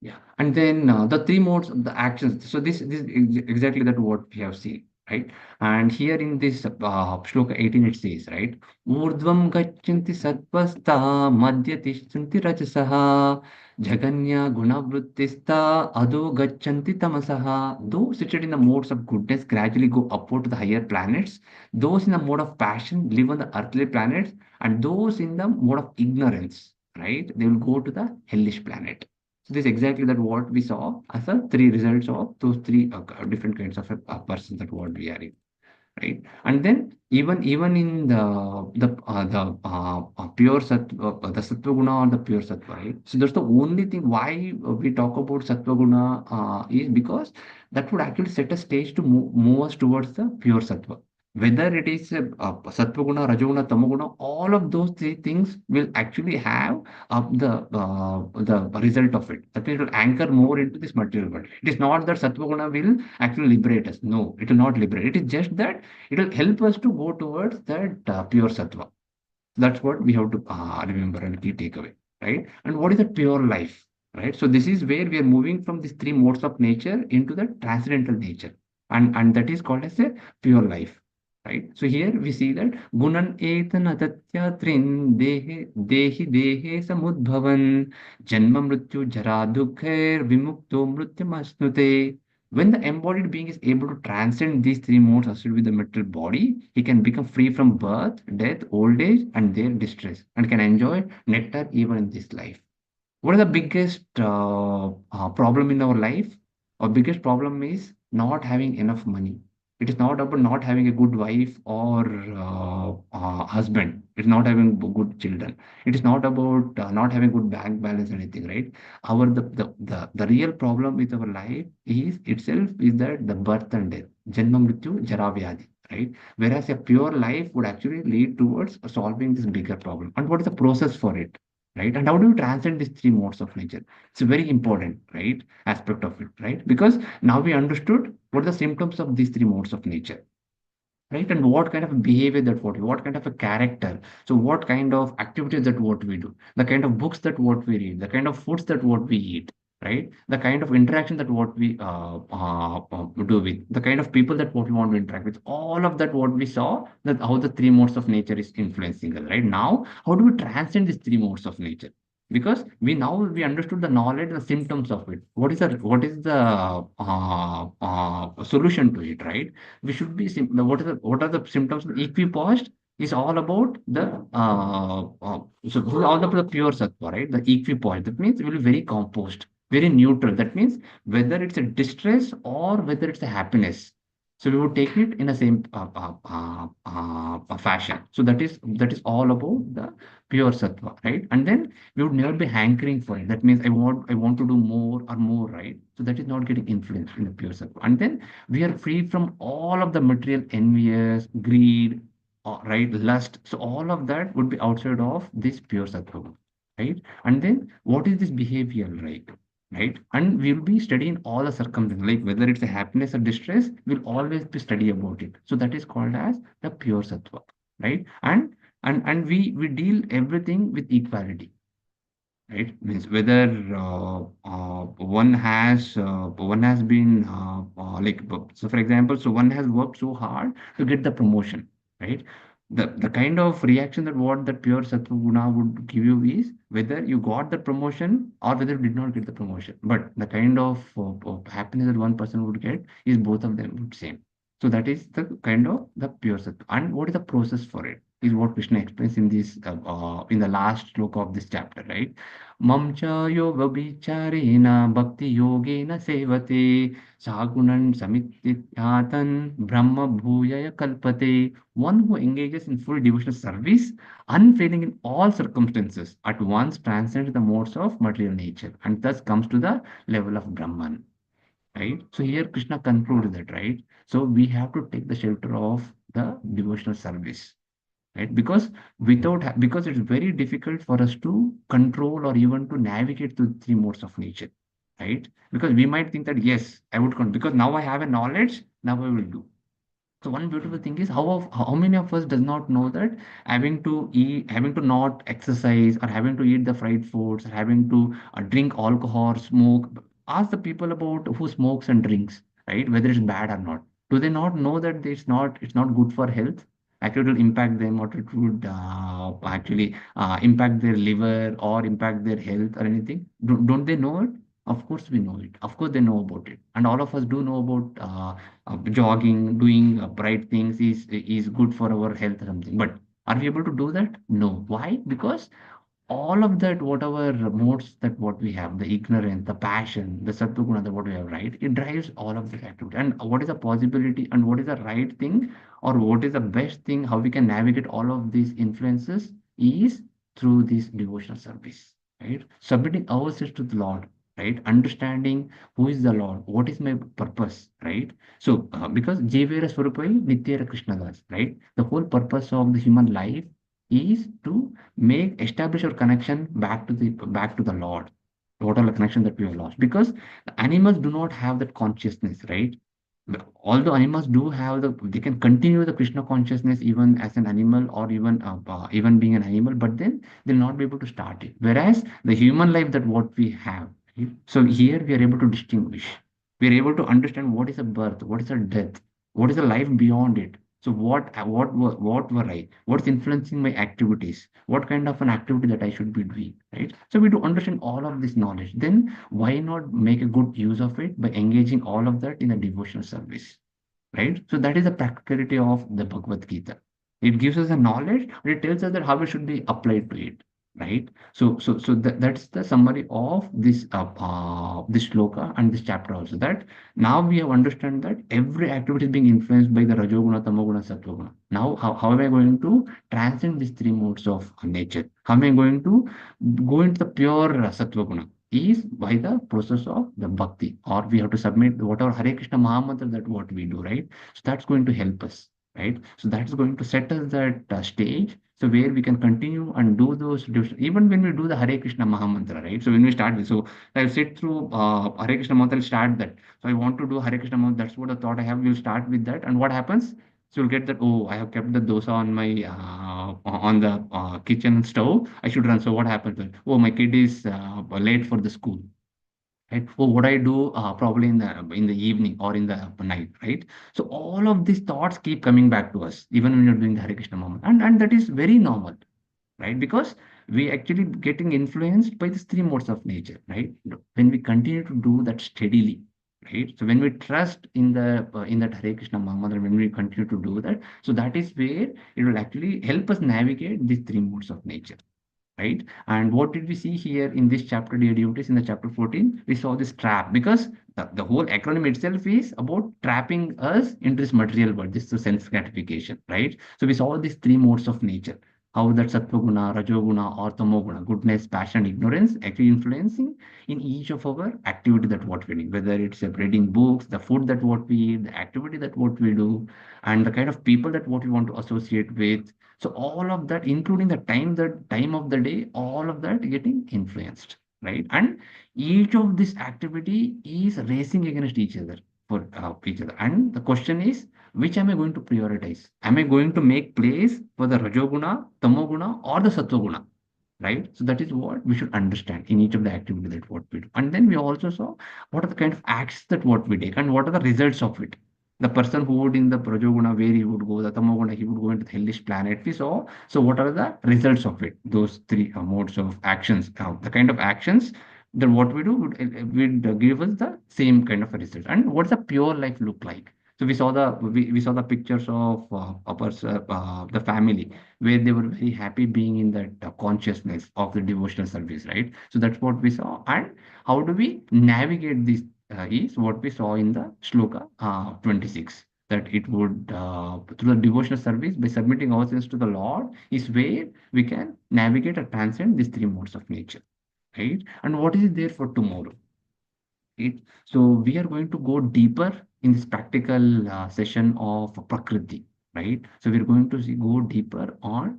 [SPEAKER 4] Yeah, and then the three modes of the actions. So this is exactly that what we have seen, right? And here in this shloka 18 it says, right? Urdhvam gachanti sattvastha madhya tishtanti rajasaha jaganya gunavruttistha adho gachanti tamasaha. Those situated in the modes of goodness gradually go upward to the higher planets. Those in the mode of passion live on the earthly planets, and those in the mode of ignorance, right? They will go to the hellish planet. So this is exactly that what we saw as the three results of those three different kinds of a person that what we are in, right? And then even in the pure sattva, the sattva guna or the pure sattva, right? So that's the only thing why we talk about sattva guna is because that would actually set a stage to move us towards the pure sattva. Whether it is sattva guna, rajoguna, tamoguna, all of those three things will actually have the result of it. That means it will anchor more into this material world. It is not that sattva guna will actually liberate us. No, it will not liberate. It is just that it will help us to go towards that pure sattva. That's what we have to remember and key takeaway, right? And what is the pure life, right? So this is where we are moving from these three modes of nature into the transcendental nature, and that is called as a pure life, right? So here we see that gunan etan atatyatrin dehi samudbhavan janma mrityu jara dukhair vimukto mrityamasnute. When the embodied being is able to transcend these three modes associated with the material body, he can become free from birth, death, old age, and their distress, and can enjoy nectar even in this life. What is the biggest problem in our life? Our biggest problem is not having enough money. It is not about not having a good wife or husband. It's not having good children. It is not about not having good bank balance or anything, right? Our the real problem with our life is itself is that the birth and death, janma mrityu jara vyadhi, right? Whereas a pure life would actually lead towards solving this bigger problem. And what is the process for it? Right, and how do you transcend these three modes of nature? It's a very important, right, aspect of it, right? Because now we understood what are the symptoms of these three modes of nature, right? And what kind of behavior that what kind of a character, so what kind of activities that what we do, the kind of books that what we read, the kind of foods that what we eat, right? The kind of interaction that what we do with, the kind of people that what we want to interact with, all of that what we saw, that how the three modes of nature is influencing us. Right now, how do we transcend these three modes of nature? Because we understood the knowledge, the symptoms of it. What is the solution to it, right? We should be what are the symptoms of equipoised is all about the so this is all about the pure sattva, right? The equipoised, that means it will be very composed, very neutral. That means whether it's a distress or whether it's a happiness, so we would take it in the same fashion. So that is all about the pure sattva, right? And then we would never be hankering for it. That means I want to do more or more, right? So that is not getting influenced in the pure sattva. And then we are free from all of the material envious, greed, right, lust. So all of that would be outside of this pure sattva, right? And then what is this behavior like, right? And we'll be studying all the circumstances, like whether it's a happiness or distress, we'll always be study about it. So that is called as the pure sattva, right? And we deal everything with equality, right? Means whether one has been so for example, so one has worked so hard to get the promotion, right? The kind of reaction that what that pure sattva guna would give you is whether you got the promotion or whether you did not get the promotion. But the kind of happiness that one person would get is both of them would same. So that is the kind of the pure sattva. And what is the process for it? Is what Krishna explains in the last sloka of this chapter, right? मम च योगविचारेण भक्तियोगेन सेवते सागुणं समित्यातन् ब्रह्म भूयय कल्पते. One who engages in full devotional service, unfailing in all circumstances, at once transcends the modes of material nature and thus comes to the level of Brahman. Right? So here Krishna concludes that, right? So we have to take the shelter of the devotional service, right? Because it's very difficult for us to control or even to navigate through three modes of nature, right? Because we might think that yes, I would because now I have a knowledge, now I will do. So one beautiful thing is how many of us does not know that having to not exercise or having to eat the fried foods or having to drink alcohol, smoke. Ask the people about who smokes and drinks, right? Whether it's bad or not. Do they not know that it's not good for health? Actually, it will impact them, or it would actually impact their liver or impact their health or anything. Don't they know it? Of course, we know it. Of course, they know about it, and all of us do know about jogging, doing bright things is good for our health or something. But are we able to do that? No. Why? Because all of that, whatever modes that what we have, the ignorance, the passion, the sattva that what we have, right? It drives all of this activity. And what is the possibility and what is the right thing or what is the best thing, how we can navigate all of these influences is through this devotional service, right? Submitting ourselves to the Lord, right? Understanding who is the Lord, what is my purpose, right? So, because Jivera Swarupai Nityera Krishna Das, right? The whole purpose of the human life is to establish our connection back to the Lord. What are the connection that we have lost? Because the animals do not have that consciousness, right? Although animals do have they can continue the Krishna consciousness even as an animal or even being an animal, but then they'll not be able to start it. Whereas the human life that what we have, right? So here we are able to distinguish. We are able to understand what is a birth, what is a death, what is a life beyond it. So what were I? What's influencing my activities? What kind of an activity that I should be doing, right? So we do understand all of this knowledge. Then why not make a good use of it by engaging all of that in a devotional service, right? So that is the practicality of the Bhagavad Gita. It gives us a knowledge, and it tells us that how it should be applied to it, right? So that's the summary of this shloka and this chapter also. That now we have understand that every activity is being influenced by the Rajoguna, Tamoguna, Sattva. Now, how am I going to transcend these three modes of nature? How am I going to go into the pure Sattva is by the process of the bhakti, or we have to submit whatever Hare Krishna Mahamantra that what we do, right? So that's going to help us, right? So that's going to set us that stage, so where we can continue and do those even when we do the Hare Krishna Mahamantra, right? So when we start with, so I'll sit through Hare Krishna Mantra, I'll start that. So I want to do Hare Krishna Mantra, that's what the thought I have. We'll start with that, and what happens? So you'll get that, oh, I have kept the dosa on my on the kitchen stove. I should run. So what happens then? Oh, my kid is late for the school. Right? Oh, what I do probably in the evening or in the night, right? So all of these thoughts keep coming back to us, even when you're doing the Hare Krishna moment, and that is very normal, right? Because we actually getting influenced by these three modes of nature, right? When we continue to do that steadily, right? So when we trust in that Hare Krishna Mahamantra, when we continue to do that, so that is where it will actually help us navigate these three modes of nature, right? And what did we see here in this chapter, dear devotees, in the chapter 14? We saw this trap, because the whole acronym itself is about trapping us into this material world, this is sense gratification, right? So we saw these three modes of nature, how that sattva-guna, rajoguna, or tamoguna, goodness, passion, ignorance, actually influencing in each of our activity that what we do, whether it's reading books, the food that what we eat, the activity that what we do, and the kind of people that what we want to associate with. So all of that, including the time of the day, all of that getting influenced, right? And each of this activity is racing against each other for each other. And the question is, which am I going to prioritize? Am I going to make place for the Rajoguna, Tamoguna, or the Sattva-guna? Right? So that is what we should understand in each of the activity that what we do. And then we also saw what are the kind of acts that what we take and what are the results of it. The person who would in the Prajoguna, where he would go, the Tamoguna, he would go into the hellish planet. We saw, so what are the results of it? Those three modes of actions, the kind of actions that what we do would give us the same kind of a result. And what's the pure life look like? So we saw the pictures of the family, where they were very happy being in that consciousness of the devotional service, right? So that's what we saw. And how do we navigate this is what we saw in the shloka 26, that it would through the devotional service, by submitting ourselves to the Lord, is where we can navigate or transcend these three modes of nature, right? And what is there for tomorrow? Right? So we are going to go deeper in this practical session of Prakriti, right? So we're going to go deeper on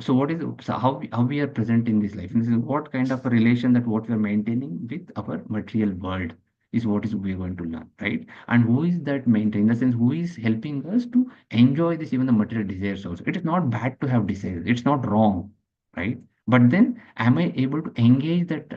[SPEAKER 4] so what is, so how we are present in this life. And this is what kind of a relation that what we are maintaining with our material world is what is we are going to learn, right? And who is that maintaining? In the sense, who is helping us to enjoy this, even the material desires also. It is not bad to have desires. It's not wrong, right? But then, am I able to engage that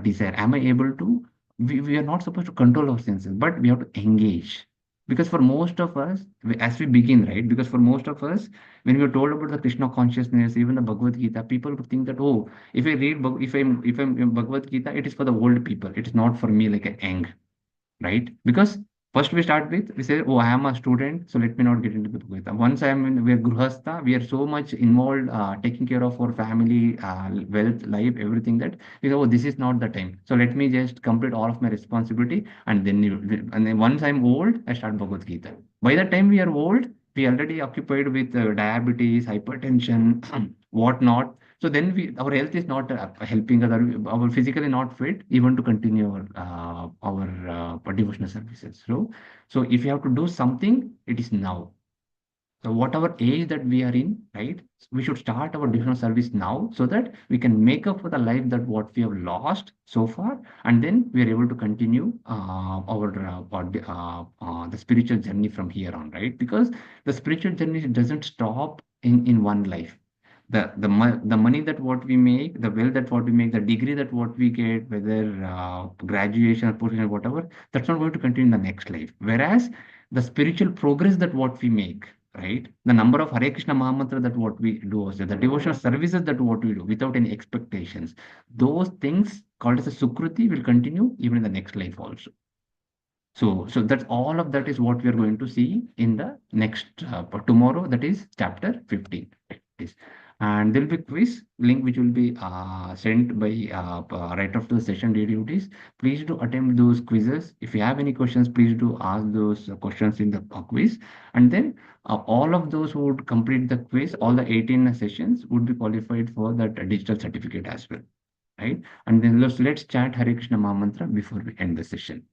[SPEAKER 4] desire? Am I able to? We are not supposed to control our senses, but we have to engage. Because for most of us, as we begin, right? Because for most of us, when we are told about the Krishna consciousness, even the Bhagavad Gita, people would think that, oh, if I read, if I'm in Bhagavad Gita, it is for the old people. It is not for me like a young, right? Because first we start with, we say, oh, I am a student, so let me not get into the Bhagavad Gita. Once I am in, we are Grihastha, we are so much involved, taking care of our family, wealth, life, everything, that we go, oh, this is not the time. So let me just complete all of my responsibility, and then once I'm old, I start Bhagavad Gita. By the time we are old, we already occupied with diabetes, hypertension, whatnot. So then our health is not helping us, our physically not fit even to continue our devotional services. So if you have to do something, it is now. So whatever age that we are in, right, we should start our devotional service now, so that we can make up for the life that what we have lost so far, and then we are able to continue the spiritual journey from here on, right? Because the spiritual journey doesn't stop in one life. the money that what we make, the wealth that what we make, the degree that what we get, whether graduation or position or whatever, that's not going to continue in the next life. Whereas the spiritual progress that what we make, right? The number of Hare Krishna Mahamantra that what we do, also, the devotional services that what we do without any expectations, those things called as a Sukruti will continue even in the next life also. So that's all of that is what we are going to see in the next tomorrow. That is chapter 15. Is. And there will be quiz link which will be sent by right after the session duties. Please do attempt those quizzes. If you have any questions, please do ask those questions in the quiz. And then all of those who would complete the quiz, all the 18 sessions would be qualified for that digital certificate as well. Right? And then let's chant Hare Krishna Mahamantra before we end the session.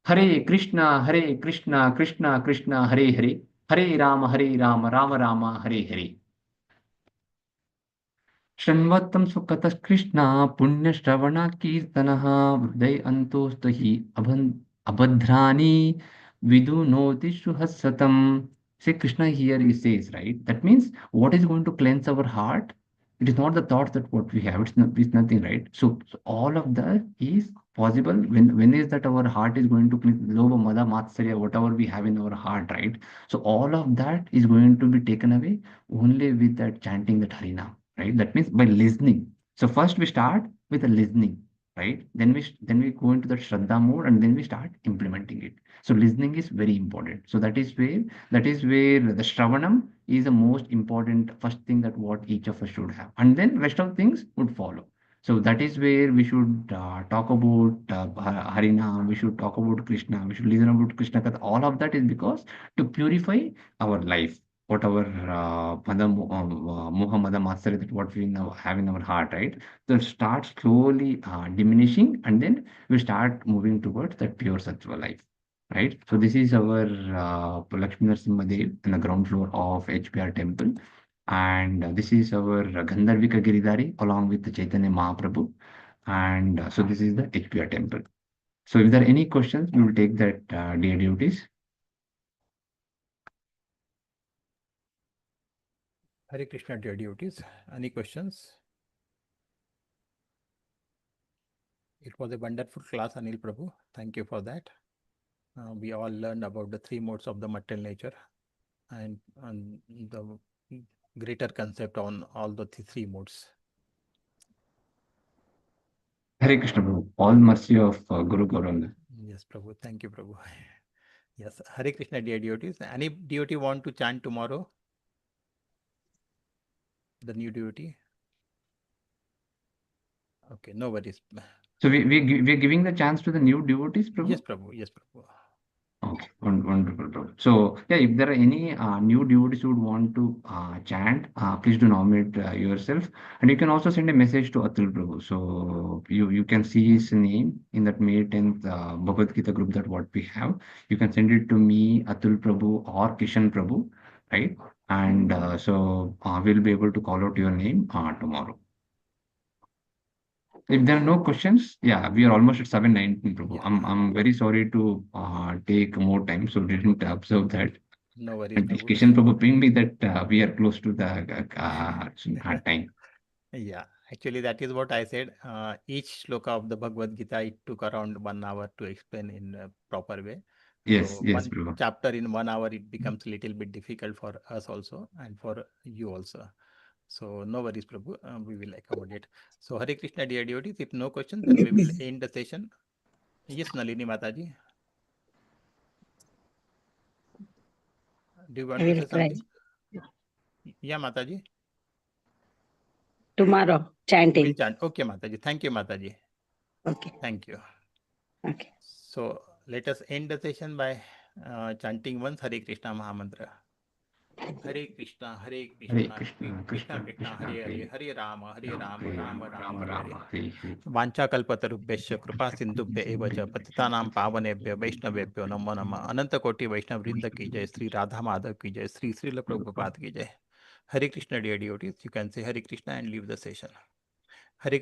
[SPEAKER 4] Hare Krishna, Krishna Krishna, Hare Hare, Hare Rama, Rama Rama, Hare Hare. शृण्वत्तं सुकतः Krishna पुण्यश्रवणा कीर्तनः हृदय अन्तोस्त हि अभद्राणि विदुनोति सुहसतम्. Say Krishna here he says, right? That means what is going to cleanse our heart? It is not the thoughts that what we have. It's nothing, right? So all of that is possible when is that our heart is going to cleanse lobha, mada, matsarya, whatever we have in our heart, right? So all of that is going to be taken away only with that chanting that Harinam. Right? That means by listening. So first we start with the listening, right? Then we go into the Shraddha mode and then we start implementing it. So listening is very important. So that is where the Shravanam is the most important first thing that what each of us should have. And then rest of things would follow. So that is where we should talk about Harinam, we should talk about Krishna, we should listen about Krishna Katha. All of that is because to purify our life. Whatever moha, mada, matsarya that what we now have in our heart, right? So start slowly diminishing, and then we start moving towards that pure sattva life, right? So this is our Lakshmi Narasimha Dev in the ground floor of HBR temple, and this is our Gandharvika Giridhari along with the Chaitanya Mahaprabhu, and so this is the HBR temple. So if there are any questions, we will take that dear devotees.
[SPEAKER 2] Hare Krishna, dear devotees. Any questions? It was a wonderful class, Anil Prabhu. Thank you for that. We all learned about the three modes of the material nature and the greater concept on all the three modes.
[SPEAKER 4] Hare Krishna Prabhu, all mercy of Guru Gauranga.
[SPEAKER 2] Yes, Prabhu. Thank you, Prabhu. Yes, Hare Krishna, dear devotees. Any devotee want to chant tomorrow? The new devotee? Okay, no worries.
[SPEAKER 4] So we're giving the chance to the new devotees, Prabhu?
[SPEAKER 2] Yes, Prabhu. Yes, Prabhu.
[SPEAKER 4] Okay, wonderful, Prabhu. So yeah, if there are any new devotees who would want to chant, please do nominate yourself, and you can also send a message to Atul Prabhu. So you can see his name in that May 10th Bhagavad Gita group that what we have. You can send it to me, Atul Prabhu, or Kishan Prabhu, right? And so we'll be able to call out your name tomorrow. If there are no questions, yeah, we are almost at 7:19, Prabhu.
[SPEAKER 2] Yeah.
[SPEAKER 4] I'm very sorry to take more time, so didn't observe that.
[SPEAKER 2] No worries,
[SPEAKER 4] And
[SPEAKER 2] Prabhu.
[SPEAKER 4] Kishan Prabhu pinged me that we are close to the time.
[SPEAKER 2] Yeah, actually that is what I said. Each shloka of the Bhagavad Gita, it took around 1 hour to explain in a proper way.
[SPEAKER 4] Yes,
[SPEAKER 2] So
[SPEAKER 4] yes,
[SPEAKER 2] one
[SPEAKER 4] Prabhu.
[SPEAKER 2] chapter in 1 hour, it becomes a little bit difficult for us also and for you also. So no worries, Prabhu. We will accommodate. So Hare Krishna, dear devotees. If no questions, then we will end the session. Yes, Nalini Mataji. Do you want to say something? Yeah, Mataji.
[SPEAKER 5] Tomorrow, chanting.
[SPEAKER 2] We'll chant. Okay, Mataji. Thank you, Mataji.
[SPEAKER 5] Okay.
[SPEAKER 2] Thank you.
[SPEAKER 5] Okay.
[SPEAKER 2] So let us end the session by chanting once Hare Krishna Mahamantra. Hare Krishna, Krishna Krishna, Hare Hare, Hare Rama, Rama Rama, Hare Hare. Vancha kalpatarubhyasya कृपा सिंधुभ्य एव च पतितानां पावनेभ्य वैष्णवेभ्यो नमो नमः. अनंत कोटि वैष्णव वृंद की जय. श्री राधा माधव की जय. श्री श्रील प्रभुपाद की जय. Hare Krishna, dear devotees. You can say Hare Krishna and leave the session.